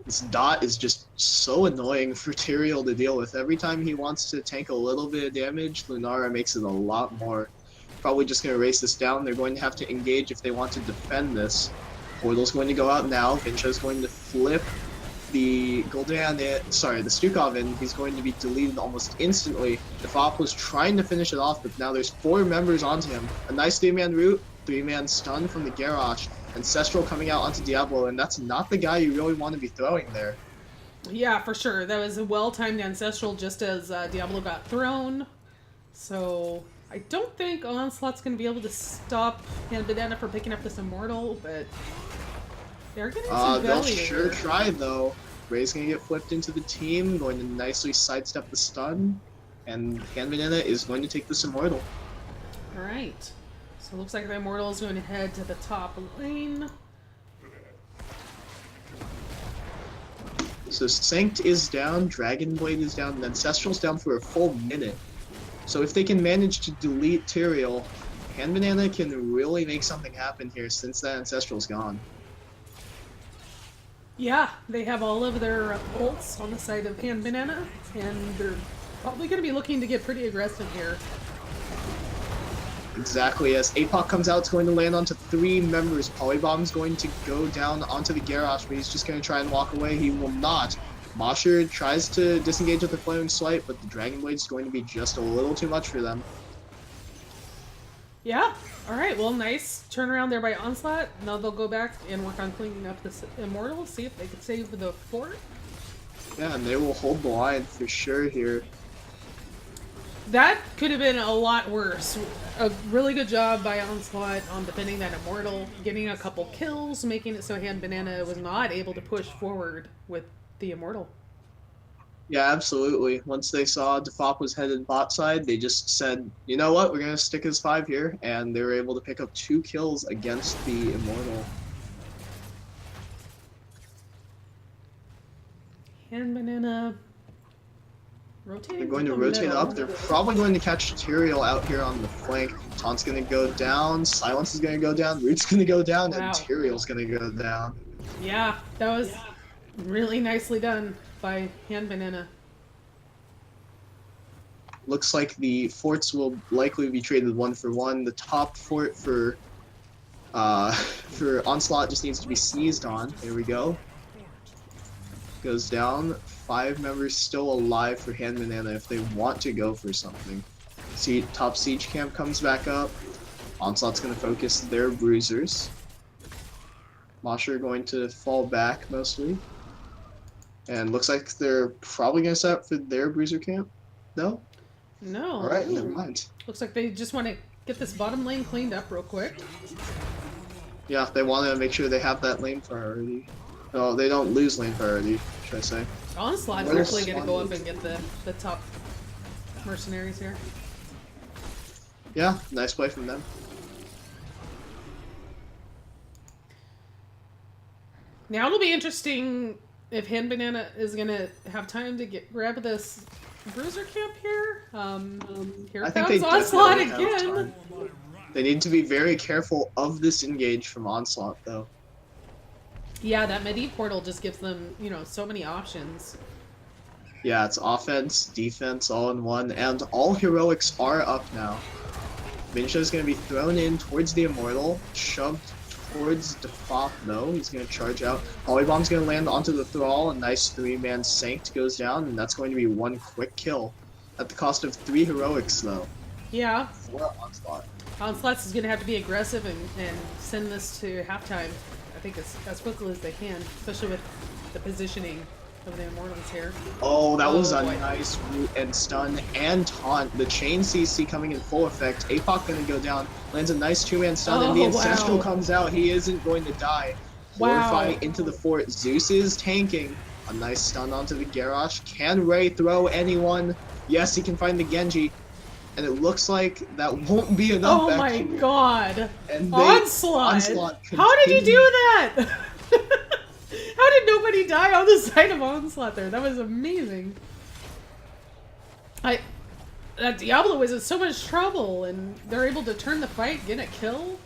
S2: This dot is just so annoying for Tyrael to deal with. Every time he wants to tank a little bit of damage, Lunara makes it a lot more. Probably just going to race this down. They're going to have to engage if they want to defend this. Portal's going to go out now. Vincho's going to flip the Gul'dan, the Stukov in. He's going to be deleted almost instantly. The Fop was trying to finish it off, but now there's 4 members onto him. A nice 3-man root, 3-man stun from the Garrosh. Ancestral coming out onto Diablo, and that's not the guy you really want to be throwing there.
S1: Yeah, for sure. That was a well-timed Ancestral just as Diablo got thrown. So I don't think Onslaught's going to be able to stop Hand Banana from picking up this Immortal, but they're getting some
S2: They'll
S1: value
S2: sure
S1: here.
S2: try, though. Ray's going to get flipped into the team, going to nicely sidestep the stun, and Hand Banana is going to take this Immortal.
S1: Alright. So it looks like the Immortal is going to head to the top lane.
S2: So Sanct is down, Dragon Blade is down, and Ancestral's down for a full minute. So if they can manage to delete Tyrael, Hand Banana can really make something happen here since that Ancestral's gone.
S1: Yeah, they have all of their ults on the side of Hand Banana, and they're probably going to be looking to get pretty aggressive here.
S2: Exactly, as Apoc comes out, it's going to land onto 3 members. Polybomb's going to go down onto the Garrosh, but he's just going to try and walk away. He will not. Mosher tries to disengage with the Flaming Swipe, but the Dragon Blade's going to be just a little too much for them.
S1: Yeah, alright, well, nice turnaround there by Onslaught. Now they'll go back and work on cleaning up this Immortal, see if they can save the fort.
S2: Yeah, and they will hold the line for sure here.
S1: That could have been a lot worse. A really good job by Onslaught on defending that Immortal, getting a couple kills, making it so Hand Banana was not able to push forward with the Immortal.
S2: Yeah, absolutely. Once they saw Defop was headed bot side, they just said, you know what, we're going to stick as 5 here, and they were able to pick up 2 kills against the Immortal.
S1: Hand Banana rotating.
S2: They're going to
S1: to the
S2: rotate
S1: middle.
S2: up. They're probably going to catch Tyrael out here on the flank. Taunt's going to go down. Silence is going to go down. Root's going to go down.
S1: Wow.
S2: And Tyrael's going to go down.
S1: Yeah, that was really nicely done by Hand Banana.
S2: Looks like the forts will likely be traded 1 for 1. The top fort for Onslaught just needs to be sneezed on. There we go. Goes down. 5 members still alive for Hand Banana if they want to go for something. See, top siege camp comes back up. Onslaught's going to focus their bruisers. Mosher going to fall back mostly. And looks like they're probably going to set up for their bruiser camp. No?
S1: No.
S2: Alright, never mind.
S1: Looks like they just want to get this bottom lane cleaned up real quick.
S2: Yeah, they want to make sure they have that lane priority. No, they don't lose lane priority, should I say.
S1: Onslaught's
S2: Where's
S1: actually going to go up
S2: Swan?
S1: and get the top mercenaries here.
S2: Yeah, nice play from them.
S1: Now it'll be interesting if Hand Banana is going to have time to grab this bruiser camp here. Here
S2: I think they
S1: comes Onslaught
S2: definitely have
S1: again.
S2: time. They need to be very careful of this engage from Onslaught, though.
S1: Yeah, that Medivh portal just gives them, you know, so many options.
S2: Yeah, it's offense, defense, all in one, and all heroics are up now. Vinsha's going to be thrown in towards the Immortal, shoved towards Defop though. He's going to charge out. Polybomb's going to land onto the Thrall. A nice 3-man Sanct goes down, and that's going to be 1 quick kill at the cost of 3 heroics though.
S1: Yeah.
S2: For Onslaught.
S1: Onslaught is going to have to be aggressive and send this to halftime, I think, as quickly as they can, especially with the positioning of the Immortals here.
S2: Oh, that was a
S1: boy.
S2: nice root and stun and taunt. The chain CC coming in full effect. Apoc gonna go down, lands a nice 2-man stun, and the
S1: Oh,
S2: Ancestral
S1: wow.
S2: comes out. He isn't going to die.
S1: Wow.
S2: Horrifying into the fort. Zeus is tanking. A nice stun onto the Garrosh. Can Ray throw anyone? Yes, he can find the Genji. And it looks like that won't be enough.
S1: Oh my
S2: actually.
S1: god!
S2: And
S1: Onslaught! How did you do that? How did nobody die on the side of Onslaught there? That was amazing. That Diablo was in so much trouble, and they're able to turn the fight, get a kill.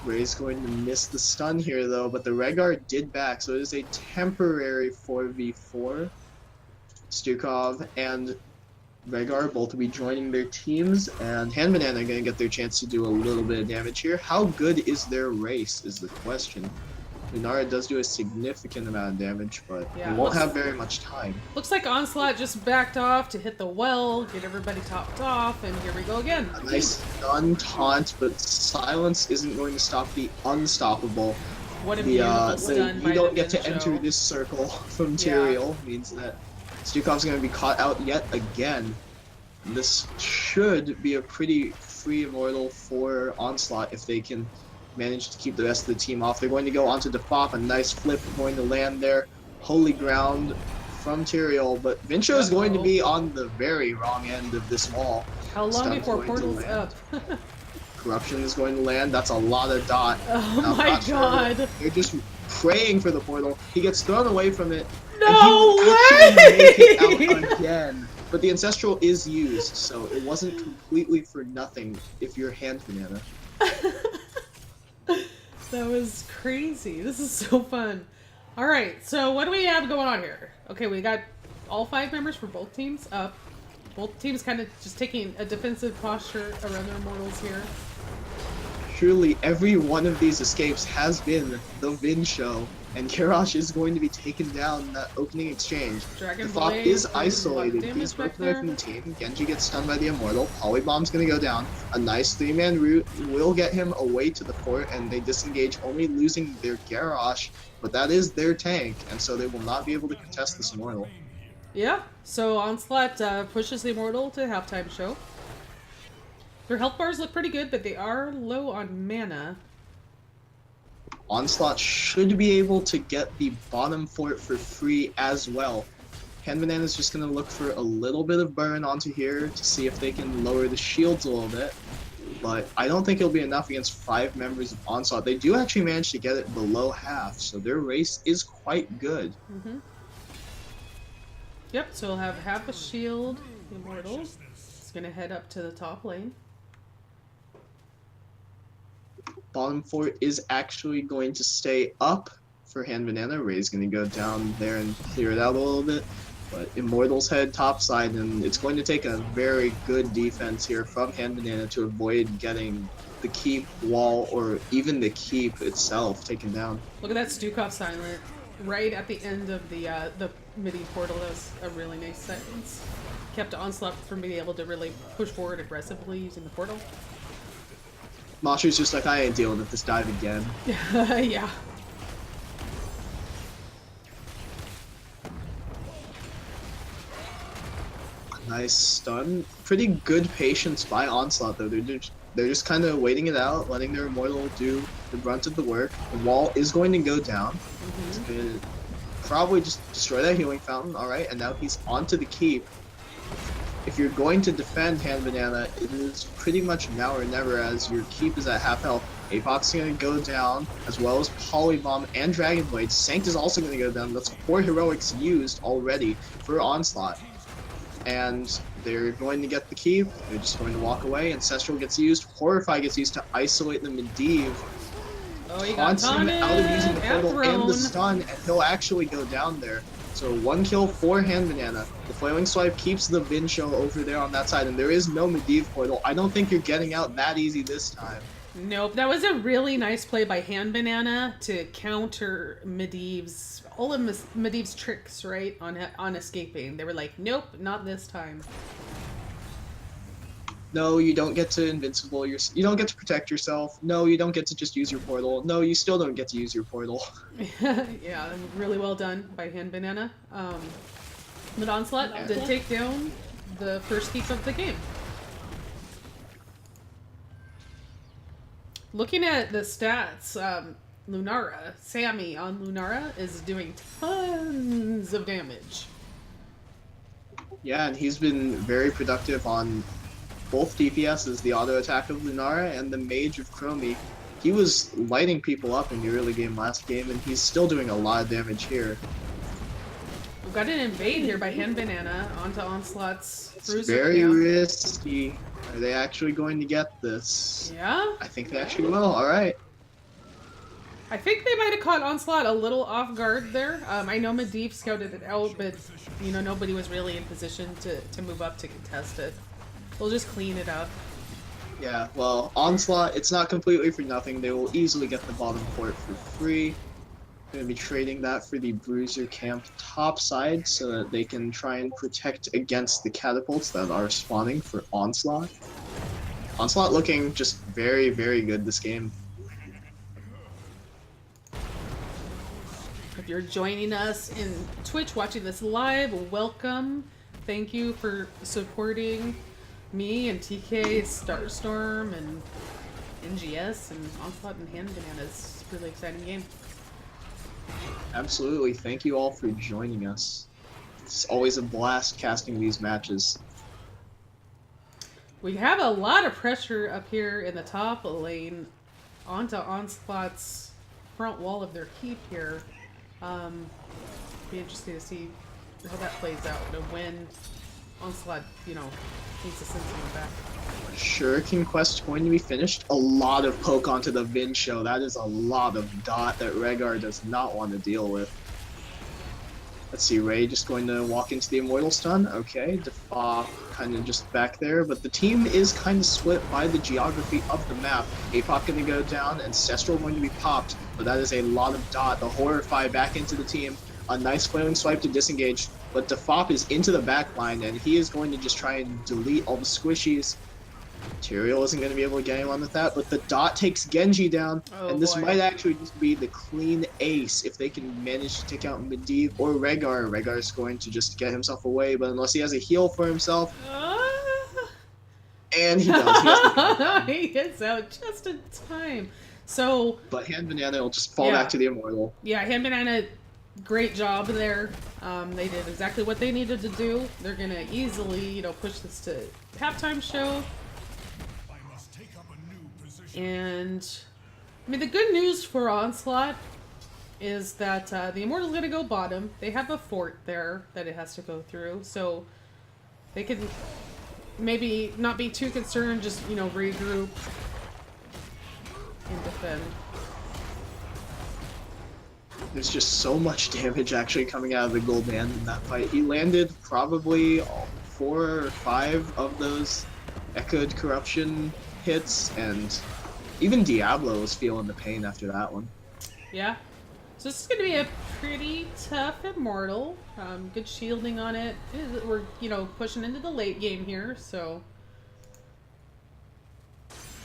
S2: Ray's going to miss the stun here though, but the Rhaegar did back, so it is a temporary 4v4. Stukov and Rhaegar both will be joining their teams, and Hand Banana are going to get their chance to do a little bit of damage here. How good is their race is the question. Lunara does do a significant amount of damage, but
S1: Yeah,
S2: they won't
S1: looks-
S2: have very much time.
S1: Looks like Onslaught just backed off to hit the well, get everybody topped off, and here we go again.
S2: A nice stun taunt, but silence isn't going to stop the unstoppable.
S1: What a beautiful stun by
S2: You don't
S1: the
S2: get to
S1: Vincho.
S2: enter this circle from Tyrael, means that Stukov's going to be caught out yet again. This should be a pretty free Immortal for Onslaught if they can manage to keep the rest of the team off. They're going to go onto Defop, a nice flip going to land there. Holy ground from Tyrael, but Vincho is going to be on the very wrong end of this wall.
S1: How long
S2: Stun's
S1: before
S2: going to
S1: Portal's
S2: land.
S1: up?
S2: Corruption is going to land. That's a lot of dot.
S1: Oh
S2: I'm
S1: my
S2: not sure.
S1: god.
S2: They're just praying for the portal. He gets thrown away from it.
S1: No
S2: and he will actually make it
S1: way!
S2: out again. But the Ancestral is used, so it wasn't completely for nothing if you're Hand Banana.
S1: That was crazy. This is so fun. Alright, so what do we have going on here? Okay, we got all 5 members for both teams up. Both teams kind of just taking a defensive posture around their Immortals here.
S2: Surely every one of these escapes has been the Vin show, and Garrosh is going to be taken down in that opening exchange.
S1: Dragon
S2: The Fop
S1: Blade
S2: is
S1: doing a lot of
S2: isolated.
S1: damage
S2: He's
S1: back
S2: broken away
S1: there.
S2: from the team. Genji gets stunned by the Immortal. Polybomb's gonna go down. A nice 3-man route will get him away to the fort, and they disengage, only losing their Garrosh, but that is their tank, and so they will not be able to contest this Immortal.
S1: Yeah, so Onslaught pushes the Immortal to halftime show. Their health bars look pretty good, but they are low on mana.
S2: Onslaught should be able to get the bottom fort for free as well. Hand Banana's just going to look for a little bit of burn onto here to see if they can lower the shields a little bit. But I don't think it'll be enough against 5 members of Onslaught. They do actually manage to get it below half, so their race is quite good.
S1: Mm-hmm. Yep, so we'll have half a shield, the Immortal. It's gonna head up to the top lane.
S2: Bottom fort is actually going to stay up for Hand Banana. Ray's going to go down there and clear it out a little bit. But Immortals head topside, and it's going to take a very good defense here from Hand Banana to avoid getting the keep wall or even the keep itself taken down.
S1: Look at that Stukov silent right at the end of the midi portal. That was a really nice silence. Kept Onslaught from being able to really push forward aggressively using the portal.
S2: Mashu's just like, I ain't dealing with this dive again.
S1: Yeah.
S2: Nice stun. Pretty good patience by Onslaught though. They're just kind of waiting it out, letting their Immortal do the brunt of the work. The wall is going to go down. He's going to probably just destroy that healing fountain. Alright, and now he's onto the keep. If you're going to defend Hand Banana, it is pretty much now or never, as your keep is at half health. Apoc's going to go down, as well as Polybomb and Dragon Blade. Sanct is also going to go down. That's 4 heroics used already for Onslaught. And they're going to get the keep. They're just going to walk away. Ancestral gets used. Horrify gets used to isolate the Medivh.
S1: Oh, he got
S2: Taunts him out of using the
S1: taunted
S2: portal and the
S1: and
S2: stun, and he'll actually go down there. So 1 kill for Hand Banana. The Flailing Swipe keeps the Vin show over there on that side, and there is no Medivh portal. I don't think you're getting out that easy this time.
S1: Nope, that was a really nice play by Hand Banana to counter Medivh's all of Medivh's tricks, right, on escaping. They were like, nope, not this time.
S2: No, you don't get to invincible. You don't get to protect yourself. No, you don't get to just use your portal. No, you still don't get to use your portal.
S1: Yeah, really well done by Hand Banana. But Onslaught did take down the first piece of the game. Looking at the stats, Lunara, Sammy on Lunara is doing tons of damage.
S2: Yeah, and he's been very productive on both DPSs, the auto attack of Lunara and the Mage of Chromie. He was lighting people up in the early game last game, and he's still doing a lot of damage here.
S1: We've got an invade here by Hand Banana onto Onslaught's
S2: It's
S1: Bruiser
S2: very
S1: camp.
S2: risky. Are they actually going to get this?
S1: Yeah?
S2: I think they actually will. Alright.
S1: I think they might have caught Onslaught a little off guard there. I know Medivh scouted it out, but you know, nobody was really in position to move up to contest it. We'll just clean it up.
S2: Yeah, well, Onslaught, it's not completely for nothing. They will easily get the bottom port for free. Going to be trading that for the Bruiser camp top side so that they can try and protect against the catapults that are spawning for Onslaught. Onslaught looking just very, very good this game.
S1: If you're joining us in Twitch watching this live, welcome. Thank you for supporting me and TK, Starstorm, and NGS, and Onslaught and Hand Banana. It's a really exciting game.
S2: Absolutely. Thank you all for joining us. It's always a blast casting these matches.
S1: We have a lot of pressure up here in the top lane onto Onslaught's front wall of their keep here. Be interesting to see how that plays out and when Onslaught, you know, needs to send someone back.
S2: Shuriken Quest going to be finished. A lot of poke onto the Vin show. That is a lot of dot that Rhaegar does not want to deal with. Let's see, Ray just going to walk into the Immortal Stun. Okay, Defa kind of just back there, but the team is kind of split by the geography of the map. Apop going to go down, and Ancestral going to be popped, but that is a lot of dot. The Horrify back into the team. A nice Flailing Swipe to disengage, but Defop is into the back line, and he is going to just try and delete all the squishies. Tyrael isn't going to be able to get anyone with that, but the dot takes Genji down,
S1: Oh,
S2: and this
S1: boy.
S2: might actually just be the clean ace if they can manage to take out Medivh or Rhaegar. Rhaegar is going to just get himself away, but unless he has a heal for himself, and he does. He has the,
S1: He gets out just in time. So,
S2: but Hand Banana will just fall
S1: Yeah.
S2: back to the Immortal.
S1: yeah, Hand Banana, great job there. They did exactly what they needed to do. They're going to easily, you know, push this to halftime show.
S4: I must take up a new position.
S1: And, I mean, the good news for Onslaught is that the Immortal's going to go bottom. They have a fort there that it has to go through, so they can maybe not be too concerned, just, you know, regroup and defend.
S2: There's just so much damage actually coming out of the Gold Man in that fight. He landed probably 4 or 5 of those Echoed Corruption hits, and even Diablo was feeling the pain after that one.
S1: Yeah. So this is going to be a pretty tough Immortal. Good shielding on it. We're, you know, pushing into the late game here, so...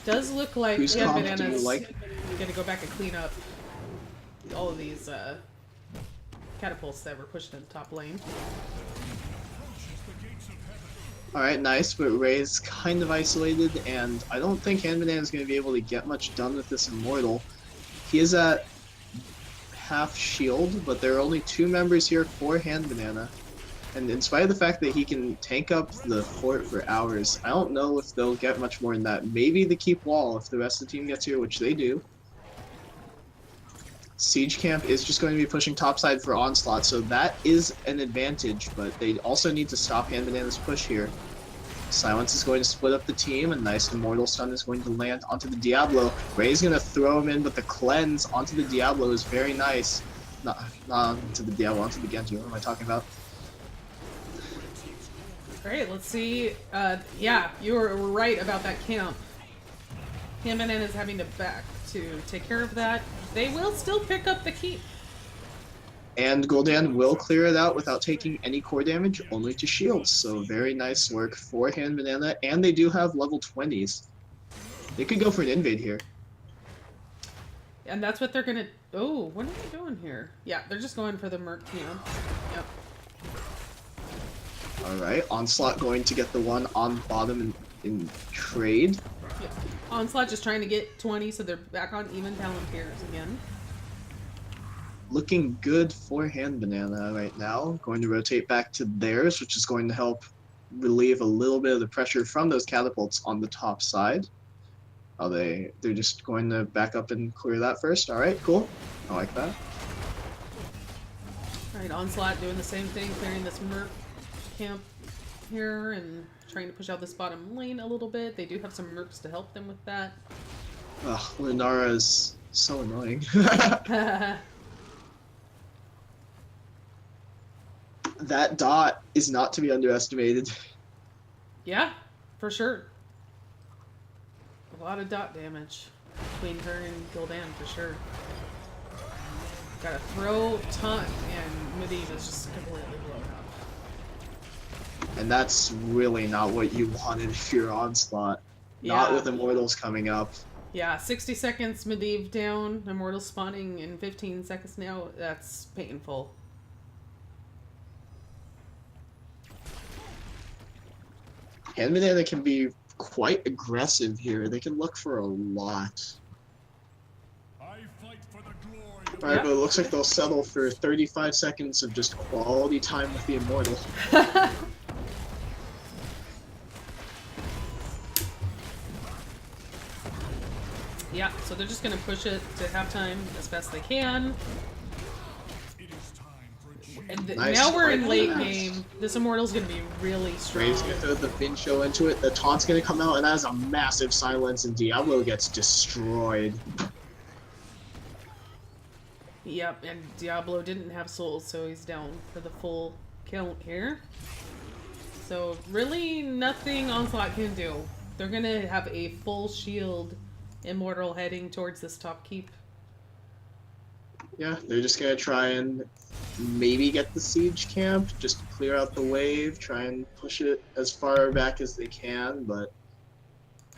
S1: Does look like
S2: Whose
S1: Hand
S2: comp do you
S1: Banana's
S2: like?
S1: going to go back and clean up all of these catapults that were pushed in the top lane.
S2: Alright, nice, but Ray's kind of isolated, and I don't think Hand Banana is going to be able to get much done with this Immortal. He is at half shield, but there are only 2 members here for Hand Banana. And in spite of the fact that he can tank up the fort for hours, I don't know if they'll get much more than that. Maybe the keep wall if the rest of the team gets here, which they do. Siege Camp is just going to be pushing topside for Onslaught, so that is an advantage, but they also need to stop Hand Banana's push here. Silence is going to split up the team, a nice Immortal Stun is going to land onto the Diablo. Ray's going to throw him in, but the cleanse onto the Diablo is very nice. To the DL, onto the Genji. What am I talking about?
S1: Alright, let's see. Yeah, you were right about that camp. Hammond is having to back to take care of that. They will still pick up the keep.
S2: And Gul'dan will clear it out without taking any core damage, only to shields. So very nice work for Hand Banana, and they do have level 20s. They could go for an invade here.
S1: And that's what they're gonna... Oh, what are they doing here? Yeah, they're just going for the Merc camp. Yep.
S2: Alright, Onslaught going to get the one on bottom in trade.
S1: Yep. Onslaught just trying to get 20, so they're back on even Palantirs again.
S2: Looking good for Hand Banana right now. Going to rotate back to theirs, which is going to help relieve a little bit of the pressure from those catapults on the top side. Oh, they're just going to back up and clear that first. Alright, cool. I like that.
S1: Alright, Onslaught doing the same thing, clearing this Merc camp here and trying to push out this bottom lane a little bit. They do have some Mercs to help them with that.
S2: Ugh, Lunara is so annoying. That dot is not to be underestimated.
S1: Yeah, for sure. A lot of dot damage between her and Gul'dan for sure. Gotta throw taunt and Medivh is just completely blown up.
S2: And that's really not what you wanted if you're Onslaught. Not with Immortals coming up.
S1: Yeah, 60 seconds Medivh down, Immortal spawning in 15 seconds now. That's painful.
S2: Hand Banana can be quite aggressive here. They can look for a lot.
S4: I fight for the glory.
S2: Alright, but it looks like they'll settle for 35 seconds of just quality time with the Immortal.
S1: Yeah, so they're just gonna push it to halftime as best they can.
S4: It is time for a change.
S1: And
S2: Nice
S1: now we're in
S2: fight.
S1: late game. This Immortal's gonna be really strong.
S2: Ray's gonna throw the Bincho into it, the taunt's gonna come out, and that is a massive silence, and Diablo gets destroyed.
S1: Yep, and Diablo didn't have souls, so he's down for the full count here. So really nothing Onslaught can do. They're gonna have a full shield Immortal heading towards this top keep.
S2: Yeah, they're just gonna try and maybe get the siege camp, just to clear out the wave, try and push it as far back as they can, but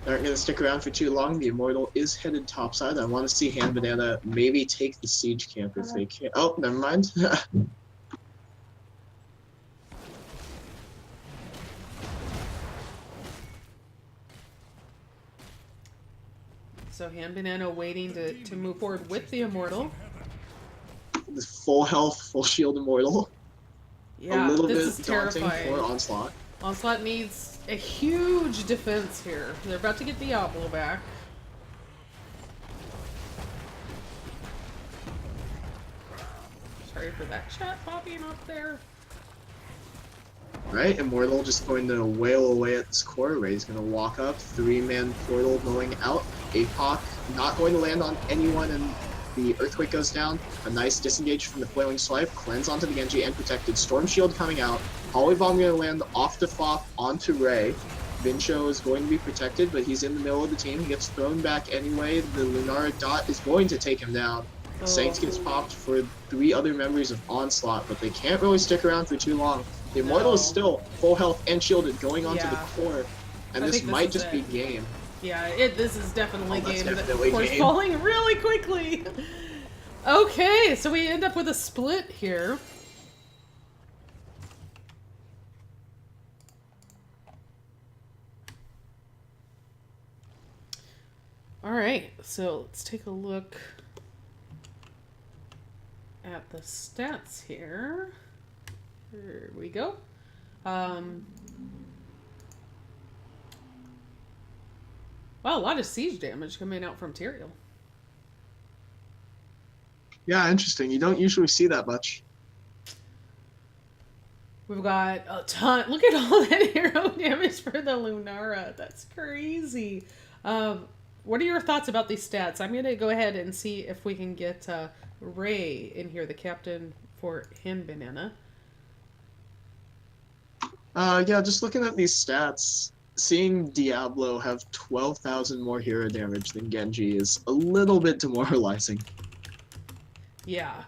S2: they aren't gonna stick around for too long. The Immortal is headed topside. I want to see Hand Banana maybe take the siege camp if they can. Oh, never mind.
S1: So Hand Banana waiting to move forward with the Immortal.
S2: The full health, full shield Immortal.
S1: Yeah,
S2: A little
S1: this
S2: bit
S1: is
S2: daunting
S1: terrifying.
S2: for Onslaught.
S1: Onslaught needs a huge defense here. They're about to get Diablo back. Sorry for that chat popping up there.
S2: Right, Immortal just going to wail away at this core. Ray's going to walk up, 3-man portal going out. APOC not going to land on anyone, and the Earthquake goes down. A nice disengage from the Flailing Swipe, cleanse onto the Genji and protected. Storm Shield coming out. Polybomb going to land off the Fop onto Ray. Vincho is going to be protected, but he's in the middle of the team. He gets thrown back anyway. The Lunara Dot is going to take him down.
S1: Oh.
S2: Saints gets popped for 3 other members of Onslaught, but they can't really stick around for too long. The Immortal is still full health and shielded going onto the core, and
S1: I
S2: this
S1: think this
S2: might
S1: is
S2: just
S1: it.
S2: be game.
S1: Yeah, this is definitely
S2: Oh, that's
S1: game.
S2: definitely
S1: Of course,
S2: game.
S1: falling really quickly. Okay, so we end up with a split here. All right, so let's take a look at the stats here. Here we go. Wow, a lot of siege damage coming out from Tyrael.
S2: Yeah, interesting. You don't usually see that much.
S1: We've got a ton. Look at all that hero damage for the Lunara. That's crazy. what are your thoughts about these stats? I'm gonna go ahead and see if we can get Ray in here, the captain for Hand Banana.
S2: Yeah, just looking at these stats, seeing Diablo have 12,000 more hero damage than Genji is a little bit demoralizing.
S1: Yeah.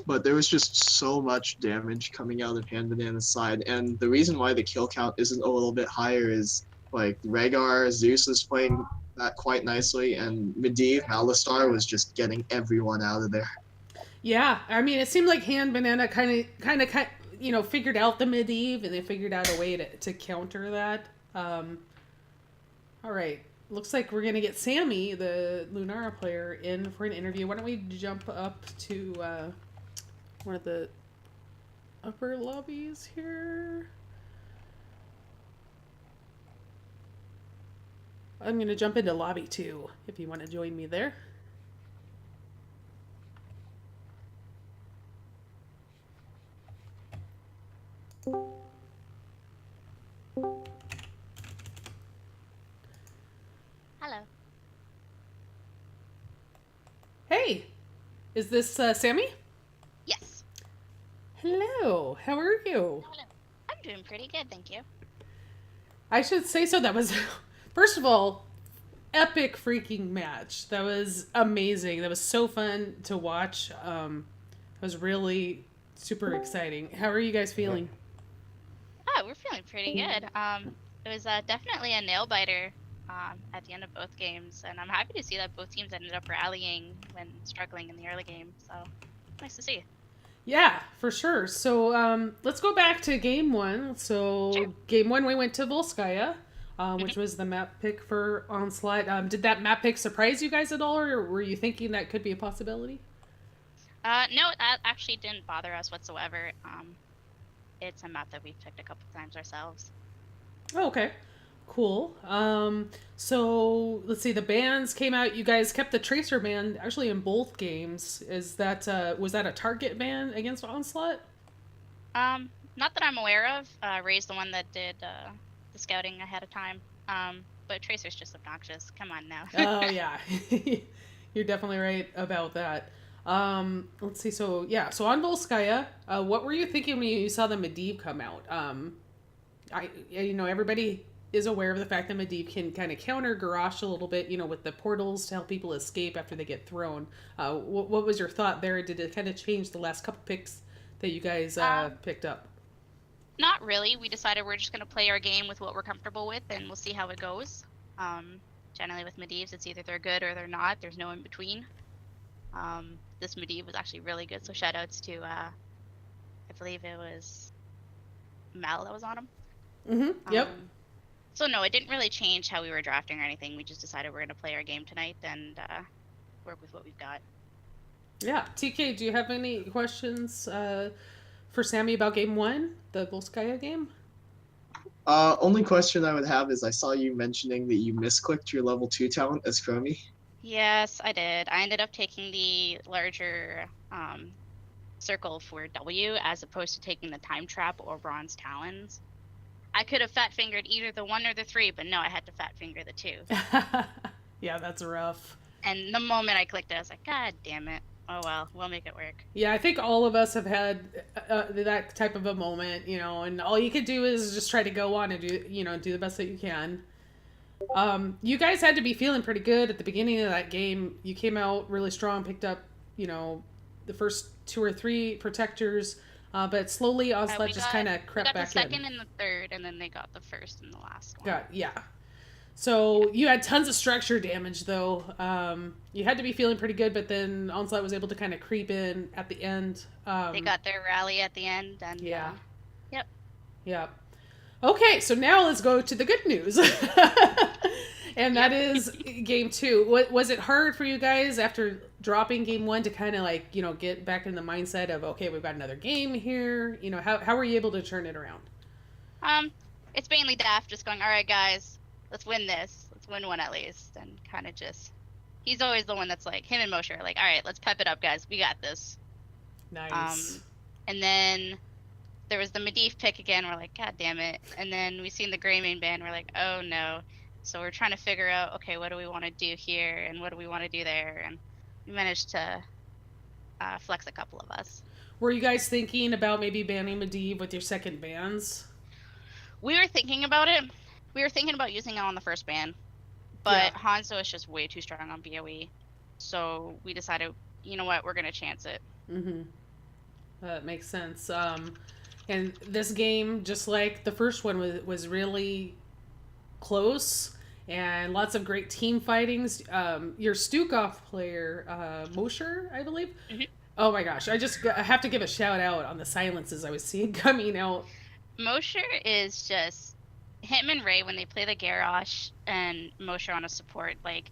S2: But there was just so much damage coming out of Hand Banana's side, and the reason why the kill count isn't a little bit higher is like Rhaegar, Zeus is playing that quite nicely, and Medivh, Malistar was just getting everyone out of there.
S1: Yeah, I mean, it seemed like Hand Banana kind of, figured out the Medivh, and they figured out a way to counter that. All right, looks like we're gonna get Sammy, the Lunara player, in for an interview. Why don't we jump up to one of the upper lobbies here? I'm gonna jump into lobby 2 if you want to join me there.
S5: Hello.
S1: Hey, is this Sammy?
S5: Yes.
S1: Hello, how are you?
S5: Hello. I'm doing pretty good, thank you.
S1: I should say so. That was, first of all, epic freaking match. That was amazing. That was so fun to watch. It was really super exciting. How are you guys feeling?
S5: Oh, we're feeling pretty good. It was definitely a nail biter at the end of both games, and I'm happy to see that both teams ended up rallying when struggling in the early game. So nice to see.
S1: Yeah, for sure. So let's go back to game 1. So
S5: Sure.
S1: game 1, we went to Volskaya, which was the map pick for Onslaught. Did that map pick surprise you guys at all, or were you thinking that could be a possibility?
S5: No, that actually didn't bother us whatsoever. It's a map that we've picked a couple times ourselves.
S1: Oh, okay. Cool. So let's see, the bans came out. You guys kept the Tracer ban actually in both games. Is that was that a target ban against Onslaught?
S5: Not that I'm aware of. Ray's the one that did the scouting ahead of time. But Tracer's just obnoxious. Come on now.
S1: Oh yeah. You're definitely right about that. Let's see. So yeah, so on Volskaya, what were you thinking when you saw the Medivh come out? Everybody is aware of the fact that Medivh can kind of counter Garrosh a little bit, with the portals to help people escape after they get thrown. What was your thought there? Did it kind of change the last couple picks that you guys picked up?
S5: Not really. We decided we're just going to play our game with what we're comfortable with, and we'll see how it goes. Generally with Medivhs, it's either they're good or they're not. There's no in between. This Medivh was actually really good, so shoutouts to, I believe it was Mal that was on him.
S1: Mm-hmm. Yep.
S5: So no, it didn't really change how we were drafting or anything. We just decided we're going to play our game tonight and work with what we've got.
S1: Yeah. TK, do you have any questions for Sammy about game 1, the Volskaya game?
S2: Only question I would have is I saw you mentioning that you misclicked your level 2 talent as Chromie.
S5: Yes, I did. I ended up taking the larger circle for W as opposed to taking the time trap or bronze talons. I could have fat fingered either the 1 or the 3, but no, I had to fat finger the 2.
S1: Yeah, that's rough.
S5: And the moment I clicked it, I was like, God damn it. Oh well, we'll make it work.
S1: Yeah, I think all of us have had that type of a moment, and all you could do is just try to go on and do the best that you can. You guys had to be feeling pretty good at the beginning of that game. You came out really strong, picked up, the first 2 or 3 protectors, but slowly Onslaught just kind of crept back in.
S5: We got the second and the third, and then they got the first and the last one.
S1: Yeah. So you had tons of structure damage, though. You had to be feeling pretty good, but then Onslaught was able to kind of creep in at the end.
S5: They got their rally at the end, and
S1: yeah.
S5: Yep.
S1: Yeah. Okay, so now let's go to the good news. And that is game 2. Was it hard for you guys after dropping game 1 to kind of get back in the mindset of, okay, we've got another game here? How were you able to turn it around?
S5: It's mainly Daft just going, all right, guys, let's win this. Let's win one at least. And kind of just, he's always the one that's like, him and Moshe are like, all right, let's pep it up, guys. We got this.
S1: Nice.
S5: And then there was the Medivh pick again. We're like, God damn it. And then we seen the Greymane ban. We're like, oh no. So we're trying to figure out, okay, what do we want to do here and what do we want to do there? And we managed to flex a couple of us.
S1: Were you guys thinking about maybe banning Medivh with your second bans?
S5: We were thinking about it. We were thinking about using it on the first ban. But
S1: Yeah.
S5: Hanzo is just way too strong on BOE. So we decided, you know what, we're going to chance it.
S1: Mm-hmm. That makes sense. And this game, just like the first one, was really close and lots of great team fightings. Your Stukov player, Mosher, I believe.
S5: Mhm.
S1: Oh my gosh, I have to give a shout out on the silences I was seeing coming out.
S5: Mosher is just him and Ray when they play the Garrosh and Mosher on a support. Like,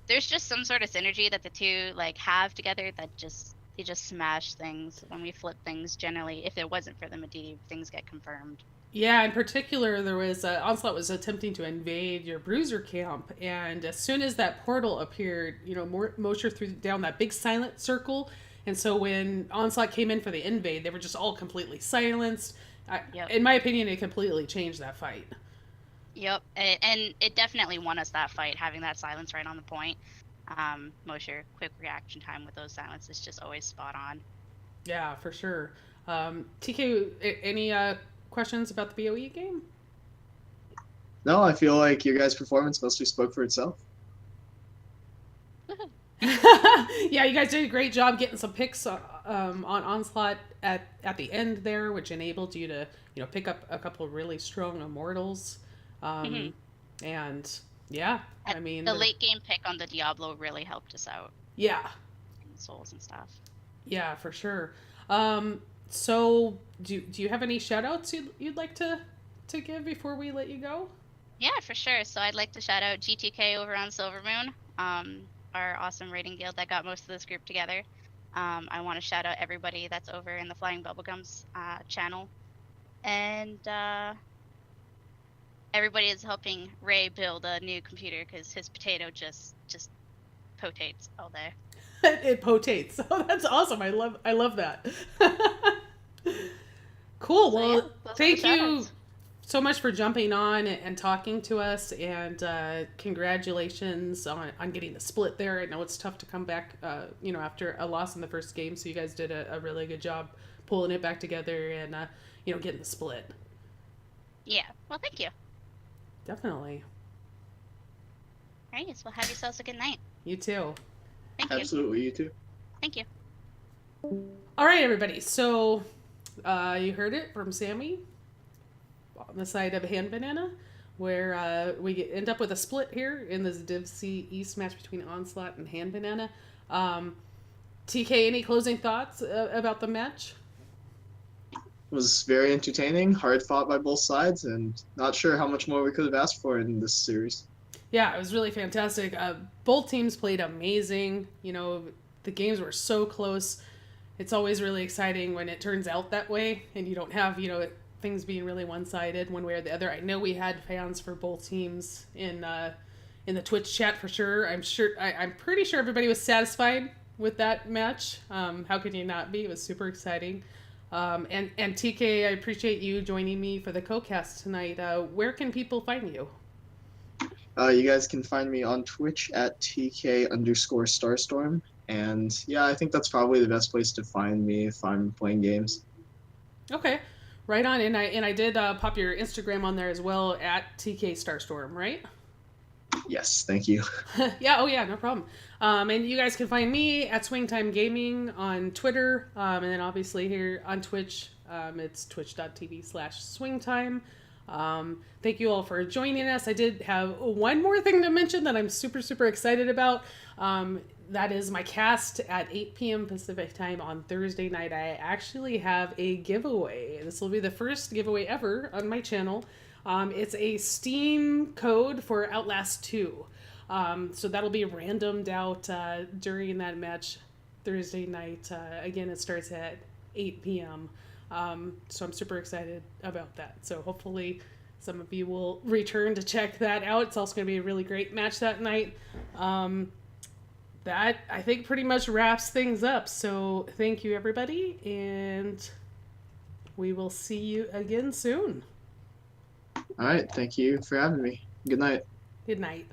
S5: there's just some sort of synergy that the two like have together that they just smash things. When we flip things, generally, if it wasn't for the Medivh, things get confirmed.
S1: Yeah, in particular, there was Onslaught was attempting to invade your Bruiser camp, and as soon as that portal appeared, Mosher threw down that big silent circle, and so when Onslaught came in for the invade, they were just all completely silenced.
S5: Yep.
S1: In my opinion, it completely changed that fight.
S5: Yep, and it definitely won us that fight, having that silence right on the point. Mosher, quick reaction time with those silences, just always spot on.
S1: Yeah, for sure. TK, any questions about the BOE game?
S2: No, I feel like your guys' performance mostly spoke for itself.
S1: Yeah, you guys did a great job getting some picks on Onslaught at the end there, which enabled you to pick up a couple of really strong immortals. And yeah, I mean
S5: the late game pick on the Diablo really helped us out.
S1: Yeah,
S5: Souls and stuff.
S1: Yeah, for sure. So do you have any shout outs you'd like to give before we let you go?
S5: Yeah, for sure. So I'd like to shout out GTK over on Silvermoon, our awesome rating guild that got most of this group together. I want to shout out everybody that's over in the Flying Bubblegums channel. And everybody is helping Ray build a new computer because his potato just potates all day.
S1: It potates. Oh, that's awesome. I love that. Cool.
S5: So,
S1: Well,
S5: yeah,
S1: thank you
S5: shout-outs.
S1: so much for jumping on and talking to us, and congratulations on getting the split there. I know it's tough to come back, after a loss in the first game, so you guys did a really good job pulling it back together and, getting the split.
S5: Yeah. Well, thank you.
S1: Definitely.
S5: All right. Well, have yourselves a good night.
S1: You too.
S5: Thank you.
S2: Absolutely, you too.
S5: Thank you.
S1: All right, everybody. So you heard it from Sammy on the side of Hand Banana, where we end up with a split here in this Div C East match between Onslaught and Hand Banana. TK, any closing thoughts about the match?
S2: It was very entertaining, hard fought by both sides, and not sure how much more we could have asked for in this series.
S1: Yeah, it was really fantastic. Both teams played amazing. The games were so close. It's always really exciting when it turns out that way and you don't have, things being really one-sided one way or the other. I know we had fans for both teams in the Twitch chat for sure. I'm pretty sure everybody was satisfied with that match. How could you not be? It was super exciting. And TK, I appreciate you joining me for the co-cast tonight. Where can people find you?
S2: You guys can find me on Twitch at TK_Starstorm. And yeah, I think that's probably the best place to find me if I'm playing games.
S1: Okay, right on. And I did pop your Instagram on there as well at TK Starstorm, right?
S2: Yes, thank you.
S1: Yeah, oh yeah, no problem. And you guys can find me at Swingtime Gaming on Twitter, and then obviously here on Twitch, it's twitch.tv/swingtime. Thank you all for joining us. I did have one more thing to mention that I'm super, super excited about. That is my cast at 8 p.m. Pacific time on Thursday night. I actually have a giveaway. This will be the first giveaway ever on my channel. It's a Steam code for Outlast 2. So that'll be randomed out during that match Thursday night. Again, it starts at 8 p.m. So I'm super excited about that. So hopefully some of you will return to check that out. It's also going to be a really great match that night. That, I think, pretty much wraps things up. So thank you, everybody, and we will see you again soon.
S2: All right, thank you for having me. Good night.
S1: Good night.